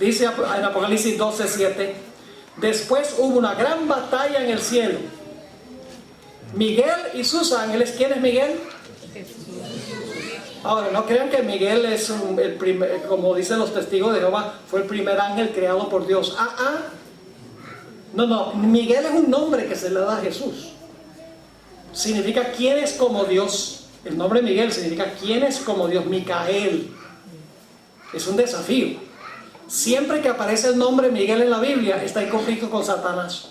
Dice en Apocalipsis 12:7, después hubo una gran batalla en el cielo. Miguel y sus ángeles. ¿Quién es Miguel? Ahora, no crean que Miguel es el primer, como dicen los testigos de Jehová, fue el primer ángel creado por Dios. No, Miguel es un nombre que se le da a Jesús. Significa quién es como Dios. El nombre Miguel significa quién es como Dios. Micael. Es un desafío. Siempre que aparece el nombre Miguel en la Biblia, está en conflicto con Satanás.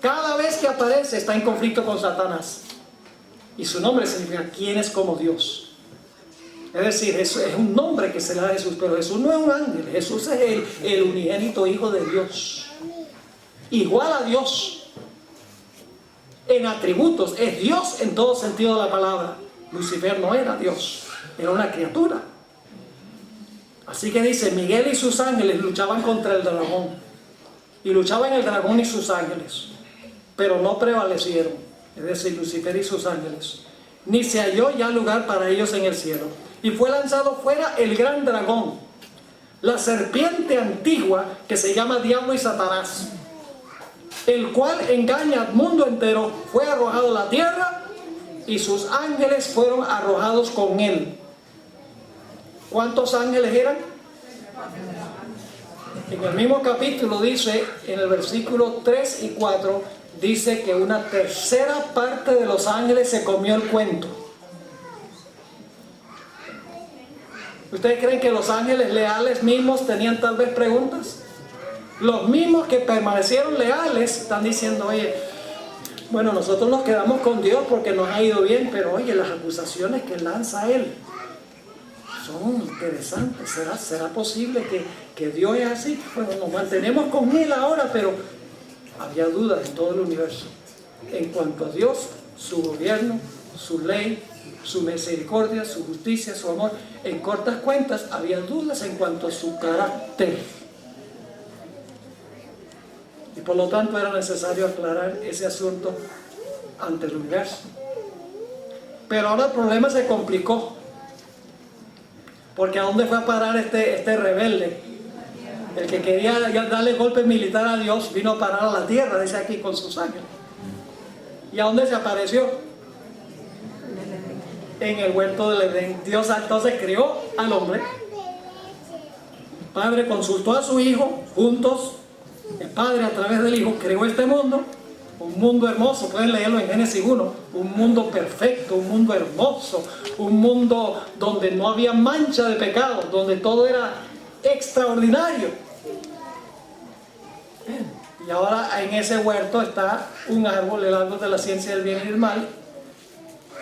Cada vez que aparece, está en conflicto con Satanás. Y su nombre significa quién es como Dios. Es decir, es un nombre que se le da a Jesús, pero Jesús no es un ángel. Jesús es el unigénito Hijo de Dios. Igual a Dios. En atributos, es Dios en todo sentido de la palabra. Lucifer no era Dios, era una criatura. Así que dice, Miguel y sus ángeles luchaban contra el dragón. Y luchaban el dragón y sus ángeles. Pero no prevalecieron. Es decir, Lucifer y sus ángeles. Ni se halló ya lugar para ellos en el cielo. Y fue lanzado fuera el gran dragón, la serpiente antigua que se llama Diablo y Satanás, el cual engaña al mundo entero. Fue arrojado a la tierra y sus ángeles fueron arrojados con él. ¿Cuántos ángeles eran? En el mismo capítulo dice, en el versículo 3 y 4, dice que una tercera parte de los ángeles se comió el cuento. ¿Ustedes creen que los ángeles leales mismos tenían tal vez preguntas? Los mismos que permanecieron leales están diciendo, oye, bueno, nosotros nos quedamos con Dios porque nos ha ido bien, pero oye, las acusaciones que lanza Él son interesantes. ¿Será posible que Dios es así? Bueno, nos mantenemos con Él ahora, pero había dudas en todo el universo en cuanto a Dios, su gobierno, su ley, su misericordia, su justicia, su amor. En cortas cuentas, había dudas en cuanto a su carácter. Y por lo tanto era necesario aclarar ese asunto ante el universo. Pero ahora el problema se complicó. Porque ¿a dónde fue a parar este rebelde? El que quería darle golpe militar a Dios vino a parar a la tierra, dice aquí, con sus ángeles. ¿Y a dónde se apareció? En el huerto del Edén. Dios entonces creó al hombre. El Padre consultó a su Hijo, juntos, el Padre a través del Hijo creó este mundo, un mundo hermoso. Pueden leerlo en Génesis 1, un mundo perfecto, un mundo hermoso, un mundo donde no había mancha de pecado, donde todo era extraordinario. Y ahora en ese huerto está un árbol, el árbol de la ciencia del bien y del mal.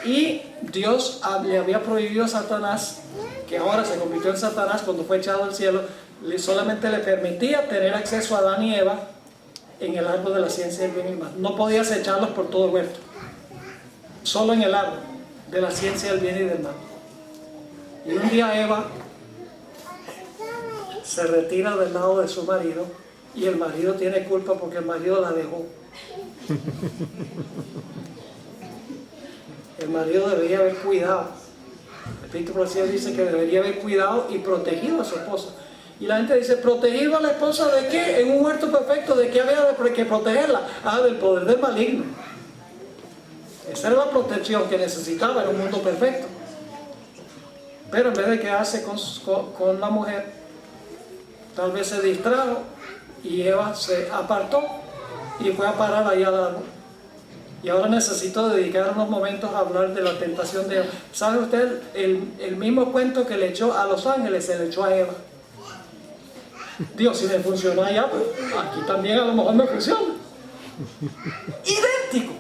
Y Dios le había prohibido a Satanás, que ahora se convirtió en Satanás cuando fue echado al cielo, solamente le permitía tener acceso a Adán y Eva en el árbol de la ciencia del bien y del mal. No podías echarlos por todo el huerto, solo en el árbol de la ciencia del bien y del mal. Y un día Eva se retira del lado de su marido, y el marido tiene culpa porque el marido la dejó. El marido debería haber cuidado. El Espíritu Santo dice que debería haber cuidado y protegido a su esposa. Y la gente dice, ¿protegido a la esposa de qué? En un huerto perfecto, ¿de qué había que protegerla? Del poder del maligno. Esa era la protección que necesitaba en un mundo perfecto. Pero en vez de quedarse con la mujer, tal vez se distrajo y Eva se apartó y fue a parar allá al árbol. Y ahora necesito dedicar unos momentos a hablar de la tentación de Eva. ¿Sabe usted? El mismo cuento que le echó a los ángeles se le echó a Eva. Dios, si me funcionó allá, pues aquí también a lo mejor me funciona. Idéntico.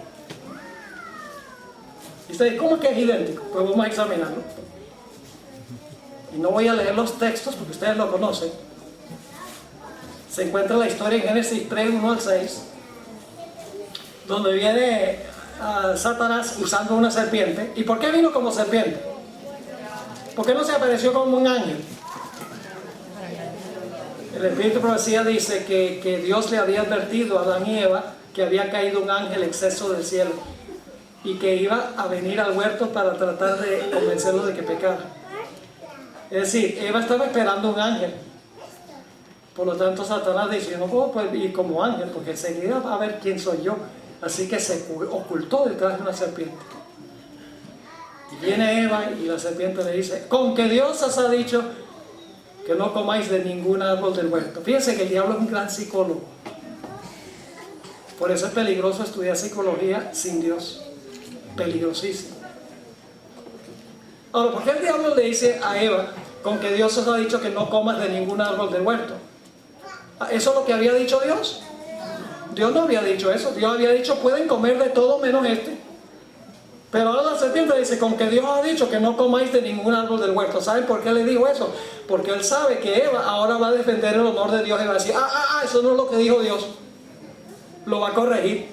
¿Y usted cómo es que es idéntico? Pues vamos a examinarlo. Y no voy a leer los textos porque ustedes lo conocen. Se encuentra la historia en Génesis 3, 1 al 6, donde viene Satanás usando una serpiente. ¿Y por qué vino como serpiente? ¿Por qué no se apareció como un ángel? El Espíritu de Profecía dice que Dios le había advertido a Adán y Eva que había caído un ángel exceso del cielo y que iba a venir al huerto para tratar de convencerlo de que pecara. Es decir, Eva estaba esperando un ángel. Por lo tanto, Satanás dice, yo no puedo ir como ángel porque enseguida va a ver quién soy yo. Así que se ocultó detrás de una serpiente. Y viene Eva y la serpiente le dice, con que Dios os ha dicho que no comáis de ningún árbol del huerto. Fíjense que el diablo es un gran psicólogo. Por eso es peligroso estudiar psicología sin Dios. Peligrosísimo. Ahora, ¿por qué el diablo le dice a Eva, con que Dios os ha dicho que no comas de ningún árbol del huerto? ¿Eso es lo que había dicho Dios? Dios no había dicho eso. Dios había dicho, pueden comer de todo menos este. Pero ahora la serpiente dice, con que Dios ha dicho que no comáis de ningún árbol del huerto. ¿Saben por qué le dijo eso? Porque él sabe que Eva ahora va a defender el honor de Dios y va a decir, eso no es lo que dijo Dios. Lo va a corregir.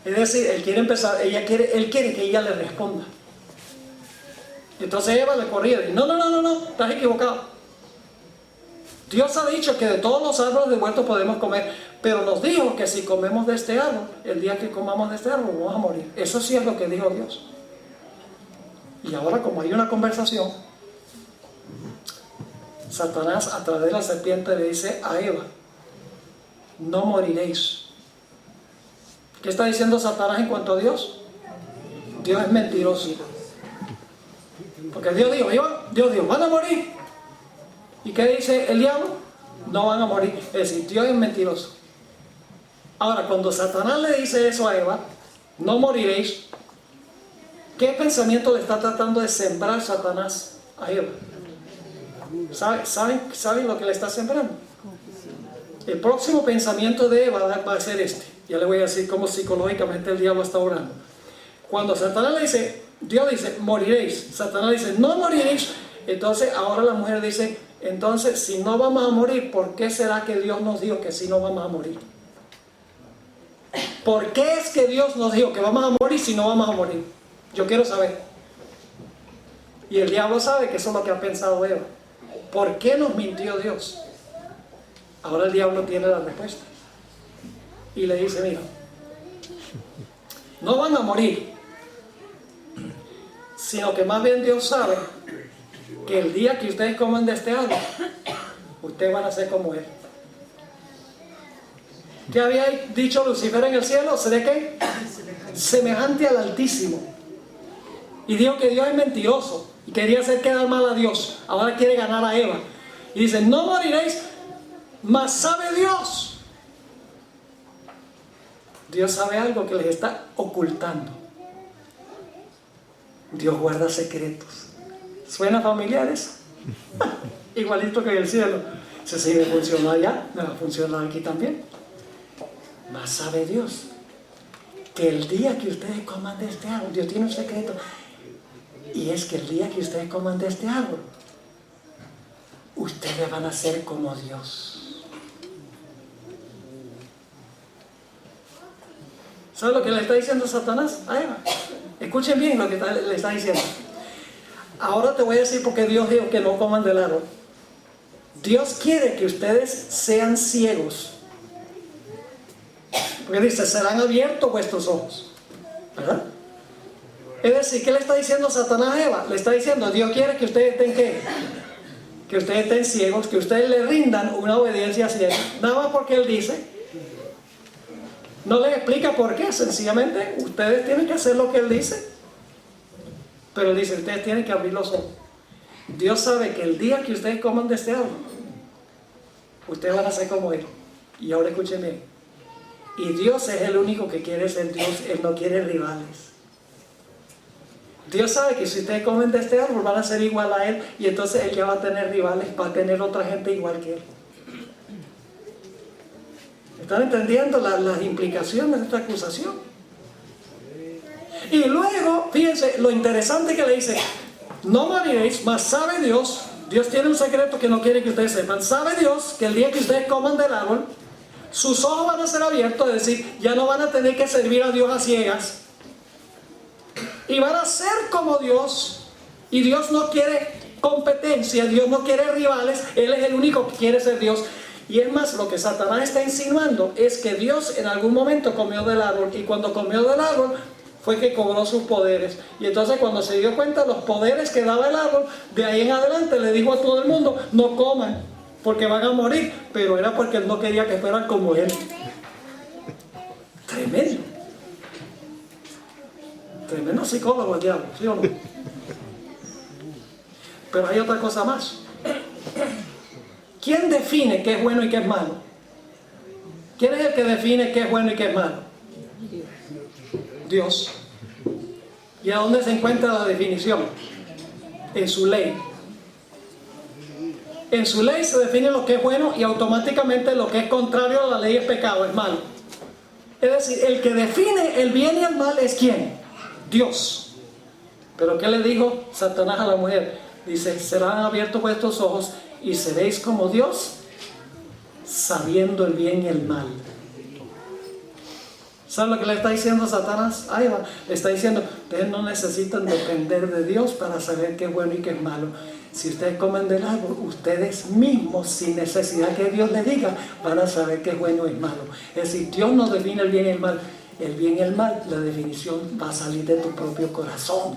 Es decir, él quiere empezar, él quiere que ella le responda. Entonces Eva le corría y dice, no, estás equivocado. Dios ha dicho que de todos los árboles del huerto podemos comer, pero nos dijo que si comemos de este árbol, el día que comamos de este árbol vamos a morir. Eso sí es lo que dijo Dios. Y ahora, como hay una conversación, Satanás a través de la serpiente le dice a Eva, no moriréis. ¿Qué está diciendo Satanás en cuanto a Dios? Dios es mentiroso. Porque Dios dijo, van a morir. ¿Y qué dice el diablo? No van a morir. Es decir, Dios es mentiroso. Ahora, cuando Satanás le dice eso a Eva, no moriréis, ¿qué pensamiento le está tratando de sembrar Satanás a Eva? ¿Saben lo que le está sembrando? El próximo pensamiento de Eva va a ser este. Ya le voy a decir cómo psicológicamente el diablo está orando. Cuando Satanás le dice, Dios dice, moriréis. Satanás dice, no moriréis. Entonces ahora la mujer dice, entonces si no vamos a morir, ¿por qué será que Dios nos dijo que si no vamos a morir? ¿Por qué es que Dios nos dijo que vamos a morir si no vamos a morir? Yo quiero saber. Y el diablo sabe que eso es lo que ha pensado Eva. ¿Por qué nos mintió Dios? Ahora el diablo tiene la respuesta. Y le dice, mira, no van a morir, sino que más bien Dios sabe que el día que ustedes coman de este árbol, ustedes van a ser como Él. ¿Qué había dicho Lucifer en el cielo? ¿Seré qué? Semejante al Altísimo. Y dijo que Dios es mentiroso y quería hacer quedar mal a Dios. Ahora quiere ganar a Eva. Y dice, no moriréis, mas sabe Dios. Dios sabe algo que les está ocultando. Dios guarda secretos. ¿Suena familiares? Igualito que en el cielo. Si sigue funcionando allá, me va a funcionar aquí también. Mas sabe Dios que el día que ustedes coman de este árbol, Dios tiene un secreto. Y es que el día que ustedes coman de este árbol, ustedes van a ser como Dios. ¿Sabe lo que le está diciendo Satanás a Eva? Escuchen bien lo que le está diciendo. Ahora te voy a decir por qué Dios dijo que no coman del árbol. Dios quiere que ustedes sean ciegos. Porque dice, serán abiertos vuestros ojos. ¿Verdad? Es decir, ¿qué le está diciendo Satanás a Eva? Le está diciendo, Dios quiere que ustedes estén ¿qué? Que ustedes estén ciegos, que ustedes le rindan una obediencia ciega. Nada más porque Él dice. No les explica por qué, sencillamente ustedes tienen que hacer lo que Él dice. Pero Él dice, ustedes tienen que abrir los ojos. Dios sabe que el día que ustedes coman de este árbol, ustedes van a ser como Él. Y ahora escuchen bien. Y Dios es el único que quiere ser Dios, Él no quiere rivales. Dios sabe que si ustedes comen de este árbol van a ser igual a Él, y entonces Él ya va a tener rivales, va a tener otra gente igual que Él. ¿Están entendiendo las implicaciones de esta acusación? Y luego, fíjense, lo interesante que le dice, no moriréis, mas sabe Dios, Dios tiene un secreto que no quiere que ustedes sepan, sabe Dios que el día que ustedes coman del árbol, sus ojos van a ser abiertos, es decir, ya no van a tener que servir a Dios a ciegas, y van a ser como Dios, y Dios no quiere competencia, Dios no quiere rivales, Él es el único que quiere ser Dios. Y es más, lo que Satanás está insinuando es que Dios en algún momento comió del árbol, y cuando comió del árbol fue que cobró sus poderes. Y entonces cuando se dio cuenta de los poderes que daba el árbol, de ahí en adelante le dijo a todo el mundo, no coman, porque van a morir. Pero era porque Él no quería que fueran como Él. Tremendo. Tremendo psicólogo el diablo, ¿sí o no? Pero hay otra cosa más. ¿Quién define qué es bueno y qué es malo? ¿Quién es el que define qué es bueno y qué es malo? Dios. ¿Y a dónde se encuentra la definición? En su ley. En su ley se define lo que es bueno y automáticamente lo que es contrario a la ley es pecado, es malo. Es decir, el que define el bien y el mal es ¿quién? Dios. Pero ¿qué le dijo Satanás a la mujer? Dice, serán abiertos vuestros ojos y seréis como Dios, sabiendo el bien y el mal. ¿Saben lo que le está diciendo Satanás? Ahí va. Le está diciendo, ustedes no necesitan depender de Dios para saber qué es bueno y qué es malo. Si ustedes comen del árbol, ustedes mismos, sin necesidad que Dios les diga, van a saber qué es bueno y es malo. Es decir, Dios no define el bien y el mal. El bien y el mal, la definición va a salir de tu propio corazón.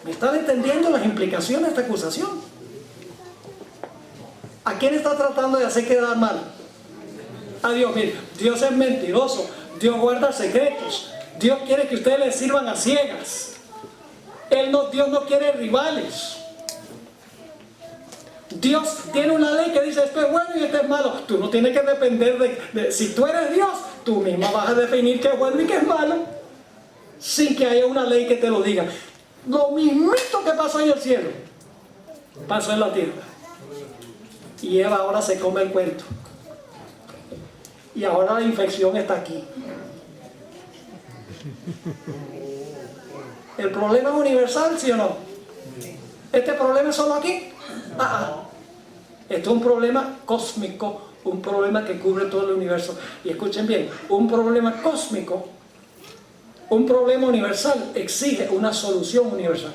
¿Me están entendiendo las implicaciones de esta acusación? ¿A quién está tratando de hacer quedar mal? A Dios. Mire, Dios es mentiroso, Dios guarda secretos, Dios quiere que ustedes le sirvan a ciegas. Dios no quiere rivales. Dios tiene una ley que dice esto es bueno y esto es malo. Tú no tienes que depender de si tú eres Dios, tú misma vas a definir qué es bueno y qué es malo, sin que haya una ley que te lo diga. Lo mismito que pasó en el cielo, pasó en la tierra. Y Eva ahora se come el cuento. Y ahora la infección está aquí. ¿El problema es universal, sí o no? ¿Este problema es solo aquí? Esto es un problema cósmico, un problema que cubre todo el universo. Y escuchen bien, un problema cósmico, un problema universal exige una solución universal.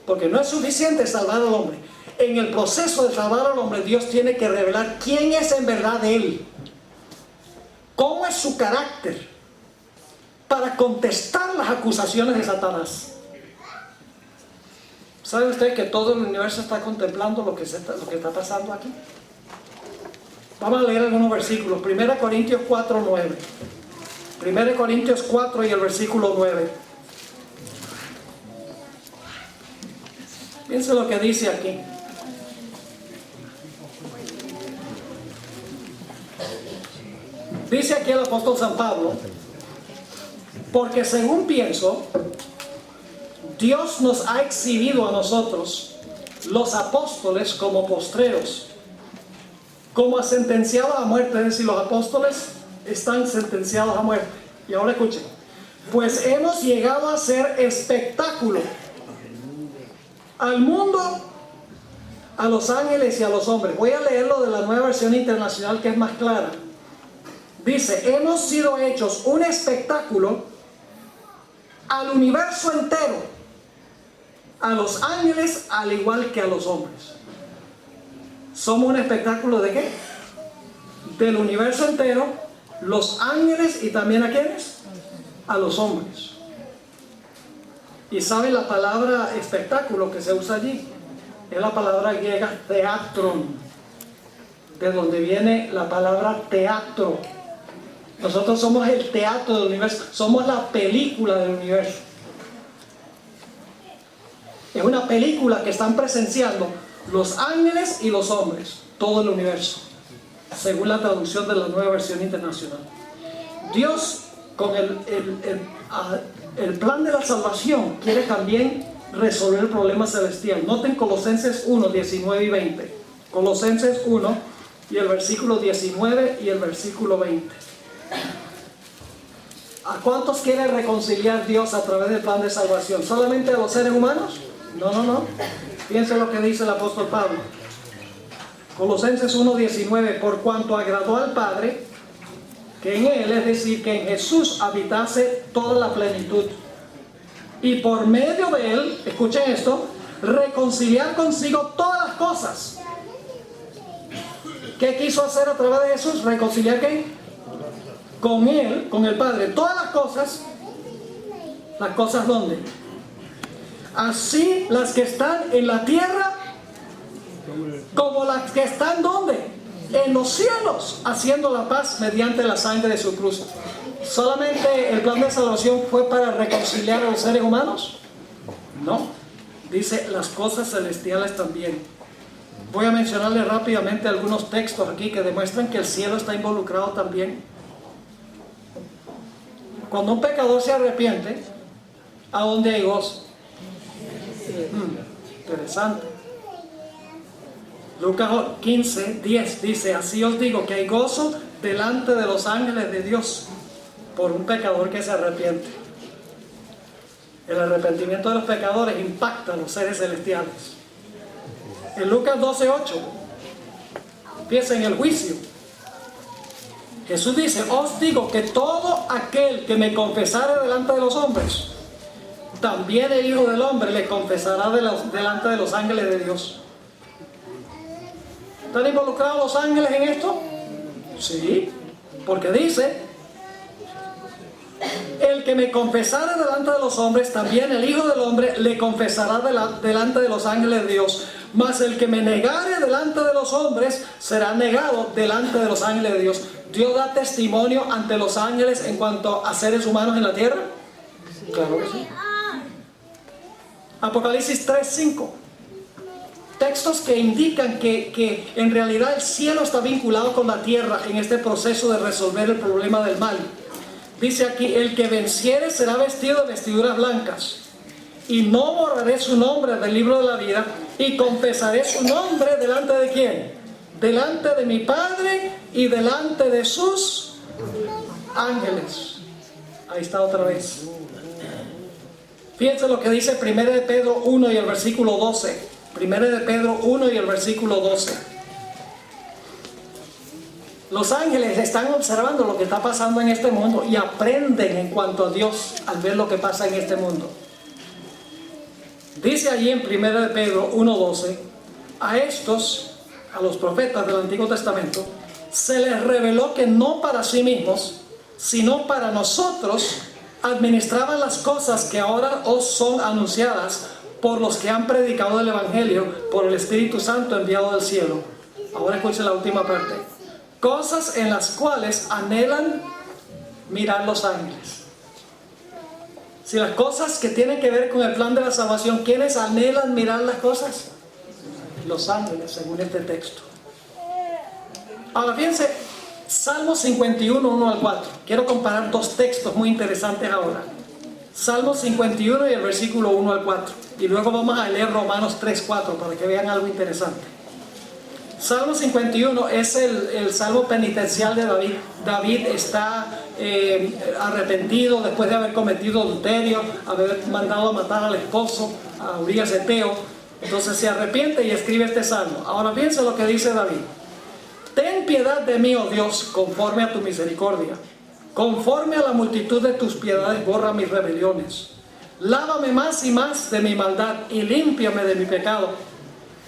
Porque no es suficiente salvar al hombre. En el proceso de salvar al hombre, Dios tiene que revelar quién es en verdad Él, cómo es su carácter, para contestar las acusaciones de Satanás. ¿Sabe usted que todo el universo está contemplando lo que está pasando aquí? Vamos a leer algunos versículos. 1 Corintios 4, 9. 1 Corintios 4 y el versículo 9. Piense lo que dice aquí. Dice aquí el apóstol San Pablo, porque según pienso, Dios nos ha exhibido a nosotros, los apóstoles, como postreros, como sentenciados a muerte. Es decir, los apóstoles están sentenciados a muerte. Y ahora escuchen, pues hemos llegado a ser espectáculo al mundo, a los ángeles y a los hombres. Voy a leerlo de la Nueva Versión Internacional, que es más clara. Dice, hemos sido hechos un espectáculo al universo entero, a los ángeles al igual que a los hombres. ¿Somos un espectáculo de qué? Del universo entero, los ángeles y también ¿a quiénes? A los hombres. ¿Y saben la palabra espectáculo que se usa allí? Es la palabra griega teatron, de donde viene la palabra teatro. Nosotros somos el teatro del universo, somos la película del universo. Es una película que están presenciando los ángeles y los hombres, todo el universo, según la traducción de la Nueva Versión Internacional. Dios, con el plan de la salvación, quiere también resolver el problema celestial. Noten Colosenses 1, 19 y 20. Colosenses 1 y el versículo 19 y el versículo 20. ¿A cuántos quiere reconciliar Dios a través del plan de salvación? ¿Solamente a los seres humanos? No. Fíjense lo que dice el apóstol Pablo. Colosenses 1:19, por cuanto agradó al Padre que en Él, es decir, que en Jesús habitase toda la plenitud. y por medio de él, escuchen esto, reconciliar consigo todas las cosas. ¿Qué quiso hacer a través de Jesús? ¿Reconciliar qué? Con él, con el Padre, todas las cosas. ¿Las cosas dónde? Así las que están en la tierra, como las que están ¿dónde? En los cielos, haciendo la paz mediante la sangre de su cruz. ¿Solamente el plan de salvación fue para reconciliar a los seres humanos? No. Dice las cosas celestiales también. Voy a mencionarle rápidamente algunos textos aquí que demuestran que el cielo está involucrado también. Cuando un pecador se arrepiente, ¿a dónde hay gozo? Interesante. Lucas 15:10 dice: así os digo que hay gozo delante de los ángeles de Dios por un pecador que se arrepiente. El arrepentimiento de los pecadores impacta a los seres celestiales. En Lucas 12:8 piensa en el juicio. Jesús dice: os digo que todo aquel que me confesare delante de los hombres, también el Hijo del Hombre le confesará delante de los ángeles de Dios. ¿Están involucrados los ángeles en esto? Sí, porque dice: el que me confesare delante de los hombres, también el Hijo del Hombre le confesará delante de los ángeles de Dios. Mas el que me negare delante de los hombres será negado delante de los ángeles de Dios. ¿Dios da testimonio ante los ángeles en cuanto a seres humanos en la tierra? Claro que sí. Apocalipsis 3:5. Textos que indican que en realidad el cielo está vinculado con la tierra en este proceso de resolver el problema del mal. Dice aquí: el que venciere será vestido de vestiduras blancas, y no borraré su nombre del libro de la vida, y confesaré su nombre delante de ¿quién? Delante de mi Padre y delante de sus ángeles. Ahí está otra vez. Fíjense lo que dice 1 de Pedro 1 y el versículo 12. 1 de Pedro 1 y el versículo 12. Los ángeles están observando lo que está pasando en este mundo y aprenden en cuanto a Dios al ver lo que pasa en este mundo. Dice allí en 1 de Pedro 1:12: a estos, a los profetas del Antiguo Testamento, se les reveló que no para sí mismos, sino para nosotros, administraban las cosas que ahora os son anunciadas por los que han predicado el Evangelio por el Espíritu Santo enviado del cielo. Ahora escuchen la última parte. Cosas en las cuales anhelan mirar los ángeles. Si las cosas que tienen que ver con el plan de la salvación, ¿quiénes anhelan mirar las cosas? Los ángeles, según este texto. Ahora fíjense, Salmo 51, 1 al 4. Quiero comparar dos textos muy interesantes ahora. Salmo 51 y el versículo 1 al 4. Y luego vamos a leer Romanos 3, 4 para que vean algo interesante. Salmo 51 es el salmo penitencial de David. David está arrepentido después de haber cometido adulterio, haber mandado a matar al esposo, a Urías Eteo. Entonces se arrepiente y escribe este salmo. Ahora piensa lo que dice David. Ten piedad de mí, oh Dios, conforme a tu misericordia. Conforme a la multitud de tus piedades, borra mis rebeliones. Lávame más y más de mi maldad y límpiame de mi pecado.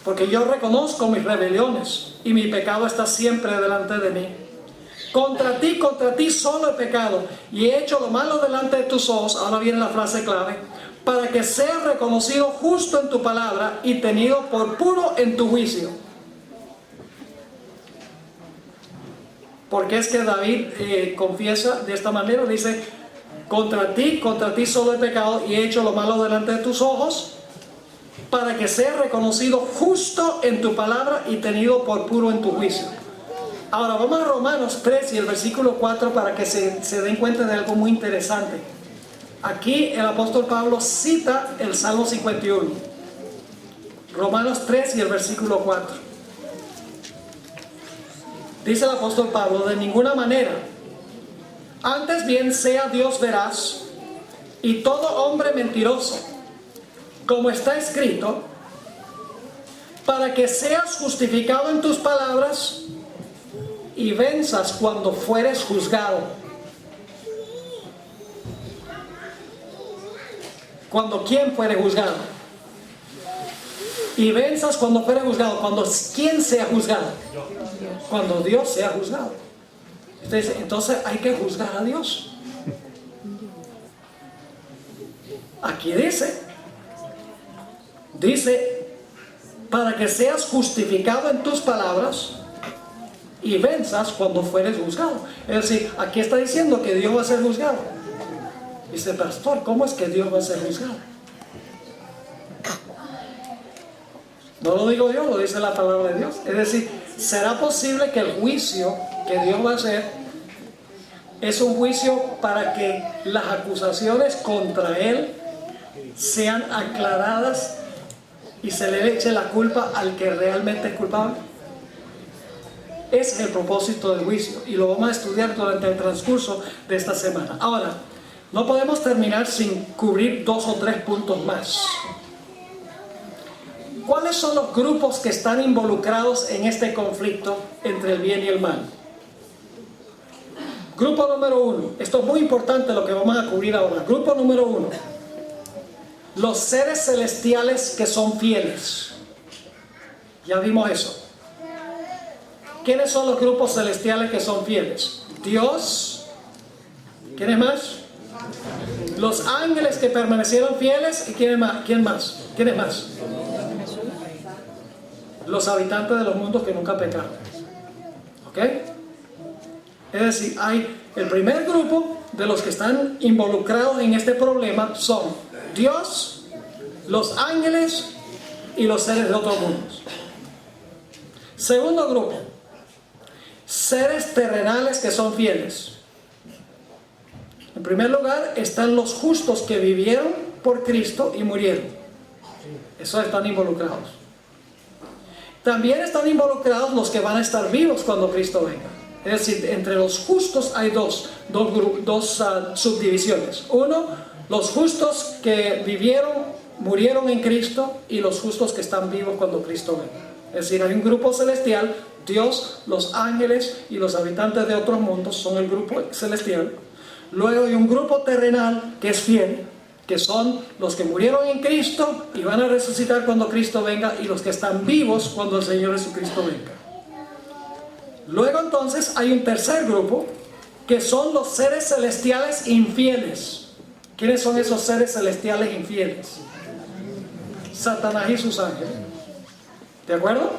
Porque yo reconozco mis rebeliones y mi pecado está siempre delante de mí. Contra ti solo he pecado y he hecho lo malo delante de tus ojos. Ahora viene la frase clave. Para que sea reconocido justo en tu palabra y tenido por puro en tu juicio. Porque es que David confiesa de esta manera, dice: contra ti solo he pecado y he hecho lo malo delante de tus ojos, para que sea reconocido justo en tu palabra y tenido por puro en tu juicio. Ahora vamos a Romanos 3 y el versículo 4 para que se den cuenta de algo muy interesante. Aquí el apóstol Pablo cita el Salmo 51. Romanos 3 y el versículo 4. Dice el apóstol Pablo: de ninguna manera, antes bien sea Dios veraz y todo hombre mentiroso, como está escrito, para que seas justificado en tus palabras y venzas cuando fueres juzgado. cuando ¿quién fuere juzgado? Y venzas cuando fuere juzgado. Cuando ¿quién sea juzgado? Cuando Dios sea juzgado. Entonces hay que juzgar a Dios. Aquí dice, para que seas justificado en tus palabras y venzas cuando fueres juzgado. Es decir, aquí está diciendo que Dios va a ser juzgado. Dice, pastor, ¿cómo es que Dios va a ser juzgado? No lo digo yo, lo dice la palabra de Dios. Es decir, ¿será posible que el juicio que Dios va a hacer es un juicio para que las acusaciones contra Él sean aclaradas y se le eche la culpa al que realmente es culpable? Ese es el propósito del juicio y lo vamos a estudiar durante el transcurso de esta semana. Ahora, no podemos terminar sin cubrir 2 o 3 puntos más. ¿Cuáles son los grupos que están involucrados en este conflicto entre el bien y el mal? Grupo número 1. Esto es muy importante lo que vamos a cubrir ahora. Grupo número 1. Los seres celestiales que son fieles. Ya vimos eso. ¿Quiénes son los grupos celestiales que son fieles? Dios. ¿Quiénes más? Los ángeles que permanecieron fieles. ¿Y quién más? ¿Quiénes más? Los habitantes de los mundos que nunca pecaron. ¿Ok? Es decir, hay el primer grupo de los que están involucrados en este problema son Dios, los ángeles y los seres de otros mundos. Segundo grupo, seres terrenales que son fieles. En primer lugar están los justos que vivieron por Cristo y murieron. Esos están involucrados. También están involucrados los que van a estar vivos cuando Cristo venga. Es decir, entre los justos hay dos subdivisiones. Uno, los justos que murieron en Cristo, y los justos que están vivos cuando Cristo venga. Es decir, hay un grupo celestial, Dios, los ángeles y los habitantes de otros mundos son el grupo celestial. Luego hay un grupo terrenal que es fiel, que son los que murieron en Cristo y van a resucitar cuando Cristo venga, y los que están vivos cuando el Señor Jesucristo venga. Luego entonces hay un tercer grupo que son los seres celestiales infieles. ¿Quiénes son esos seres celestiales infieles? Satanás y sus ángeles. ¿De acuerdo?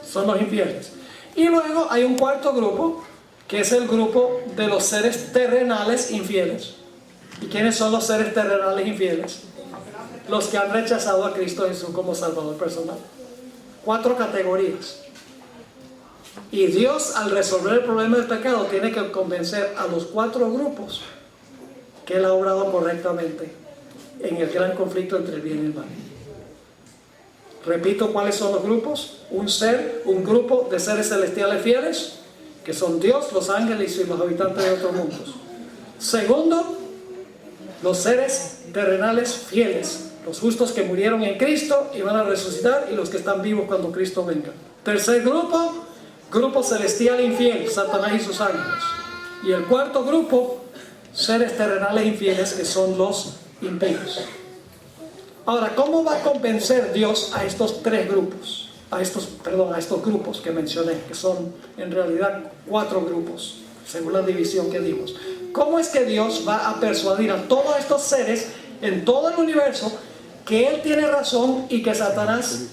Son los infieles. Y luego hay un cuarto grupo que es el grupo de los seres terrenales infieles. ¿Y quiénes son los seres terrenales infieles? Los que han rechazado a Cristo Jesús como Salvador personal. 4 categorías. Y Dios, al resolver el problema del pecado, tiene que convencer a los 4 grupos que Él ha obrado correctamente en el gran conflicto entre el bien y el mal. Repito, ¿cuáles son los grupos? Un grupo de seres celestiales fieles, que son Dios, los ángeles y los habitantes de otros mundos. Segundo, los seres terrenales fieles, los justos que murieron en Cristo y van a resucitar, y los que están vivos cuando Cristo venga. Tercer grupo celestial infiel, Satanás y sus ángeles. Y el cuarto grupo, seres terrenales infieles, que son los impíos. Ahora, ¿cómo va a convencer Dios a estos 3 grupos? A estos grupos que mencioné, que son en realidad 4 grupos, según la división que dimos. ¿Cómo es que Dios va a persuadir a todos estos seres en todo el universo que Él tiene razón y que Satanás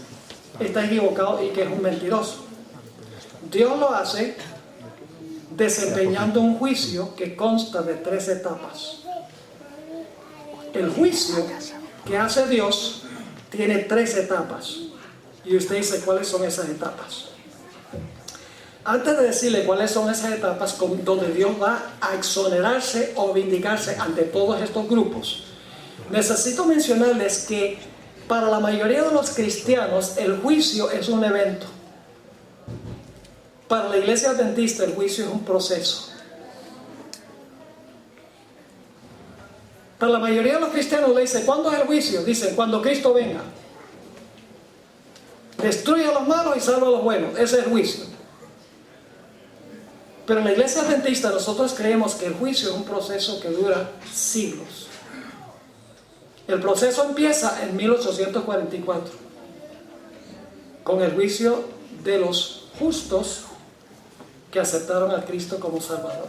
está equivocado y que es un mentiroso? Dios lo hace desempeñando un juicio que consta de 3 etapas. El juicio que hace Dios tiene 3 etapas. Y usted dice, ¿cuáles son esas etapas? Antes de decirle cuáles son esas etapas donde Dios va a exonerarse o vindicarse ante todos estos grupos, necesito mencionarles que para la mayoría de los cristianos el juicio es un evento. Para la iglesia adventista el juicio es un proceso. Para la mayoría de los cristianos le dicen, ¿cuándo es el juicio? Dicen, cuando Cristo venga. Destruye a los malos y salva a los buenos. Ese es el juicio. Pero en la iglesia adventista nosotros creemos que el juicio es un proceso que dura siglos. El proceso empieza en 1844 con el juicio de los justos que aceptaron a Cristo como Salvador.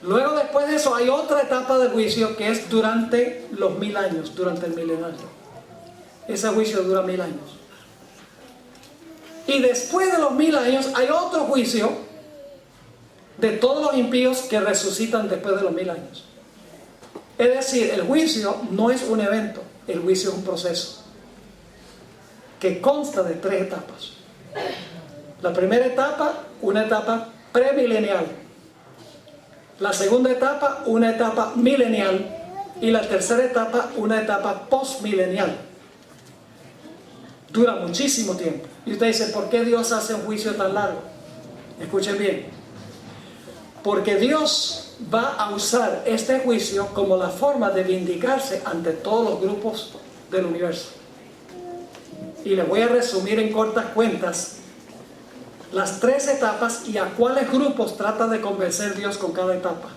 Luego, después de eso, hay otra etapa del juicio que es durante los 1000 años, durante el milenario. Ese juicio dura 1000 años. Y después de los 1000 años hay otro juicio de todos los impíos que resucitan después de los 1000 años. Es decir, el juicio no es un evento, el juicio es un proceso que consta de 3 etapas. La primera etapa, una etapa premilenial. La segunda etapa, una etapa milenial. Y la tercera etapa, una etapa postmilenial. Dura muchísimo tiempo. Y usted dice, ¿por qué Dios hace un juicio tan largo? Escuchen bien. Porque Dios va a usar este juicio como la forma de vindicarse ante todos los grupos del universo. Y les voy a resumir en cortas cuentas las 3 etapas y a cuáles grupos trata de convencer Dios con cada etapa.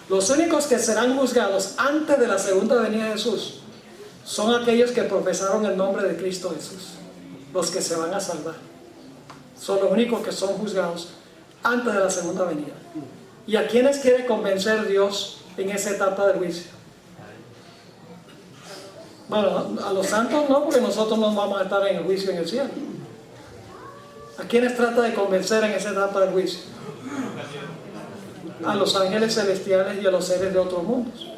Los únicos que serán juzgados antes de la segunda venida de Jesús son aquellos que profesaron el nombre de Cristo Jesús, los que se van a salvar. Son los únicos que son juzgados antes de la segunda venida. ¿Y a quiénes quiere convencer Dios en esa etapa del juicio? Bueno, a los santos no, porque nosotros no vamos a estar en el juicio en el cielo. ¿A quiénes trata de convencer en esa etapa del juicio? A los ángeles celestiales y a los seres de otros mundos.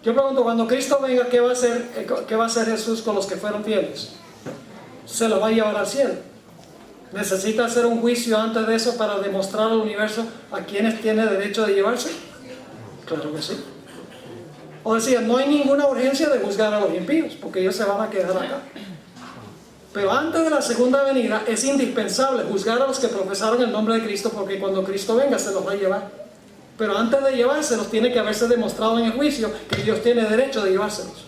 Yo pregunto, cuando Cristo venga, ¿qué va a hacer Jesús con los que fueron fieles? Se los va a llevar al cielo. ¿Necesita hacer un juicio antes de eso para demostrar al universo a quienes tiene derecho de llevarse? Claro que sí. O decía, no hay ninguna urgencia de juzgar a los impíos, porque ellos se van a quedar acá. Pero antes de la segunda venida es indispensable juzgar a los que profesaron el nombre de Cristo, porque cuando Cristo venga se los va a llevar. Pero antes de llevárselos tiene que haberse demostrado en el juicio que Dios tiene derecho de llevárselos.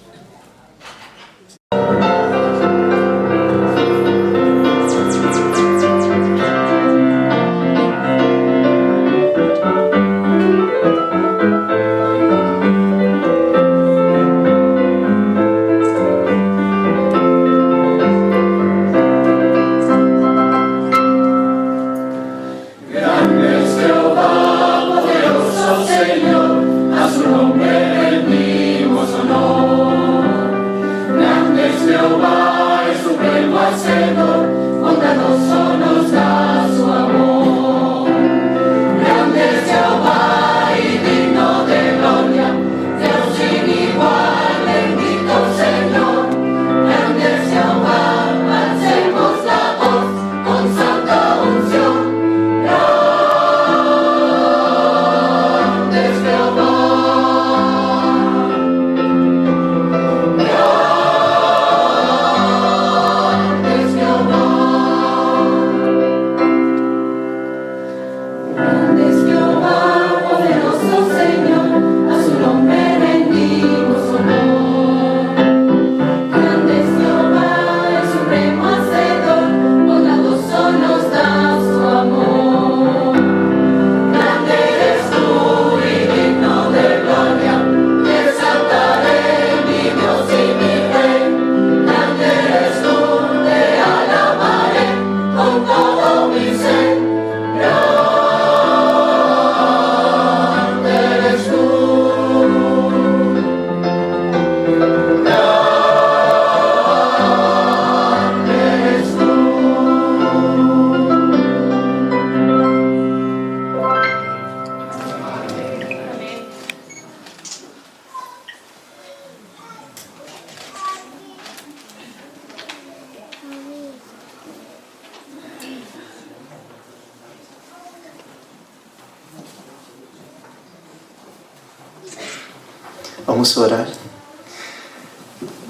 Vamos a orar.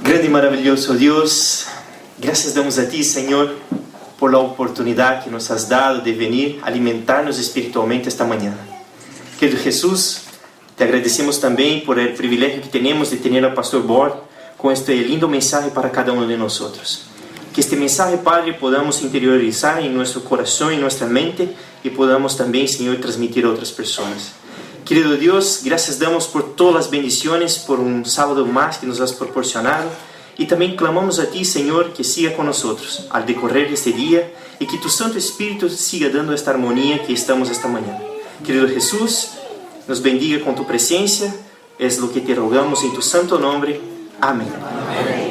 Grande y maravilloso Dios, gracias damos a ti, Señor, por la oportunidad que nos has dado de venir a alimentarnos espiritualmente esta mañana. Querido Jesús, te agradecemos también por el privilegio que tenemos de tener al Pastor Bord con este lindo mensaje para cada uno de nosotros. Que este mensaje, Padre, podamos interiorizar en nuestro corazón y en nuestra mente y podamos también, Señor, transmitir a otras personas. Querido Dios, gracias damos por todas las bendiciones, por un sábado más que nos has proporcionado. Y también clamamos a ti, Señor, que siga con nosotros al decorrer este día y que tu Santo Espíritu siga dando esta armonía que estamos esta mañana. Querido Jesús, nos bendiga con tu presencia. Es lo que te rogamos en tu santo nombre. Amén. Amén.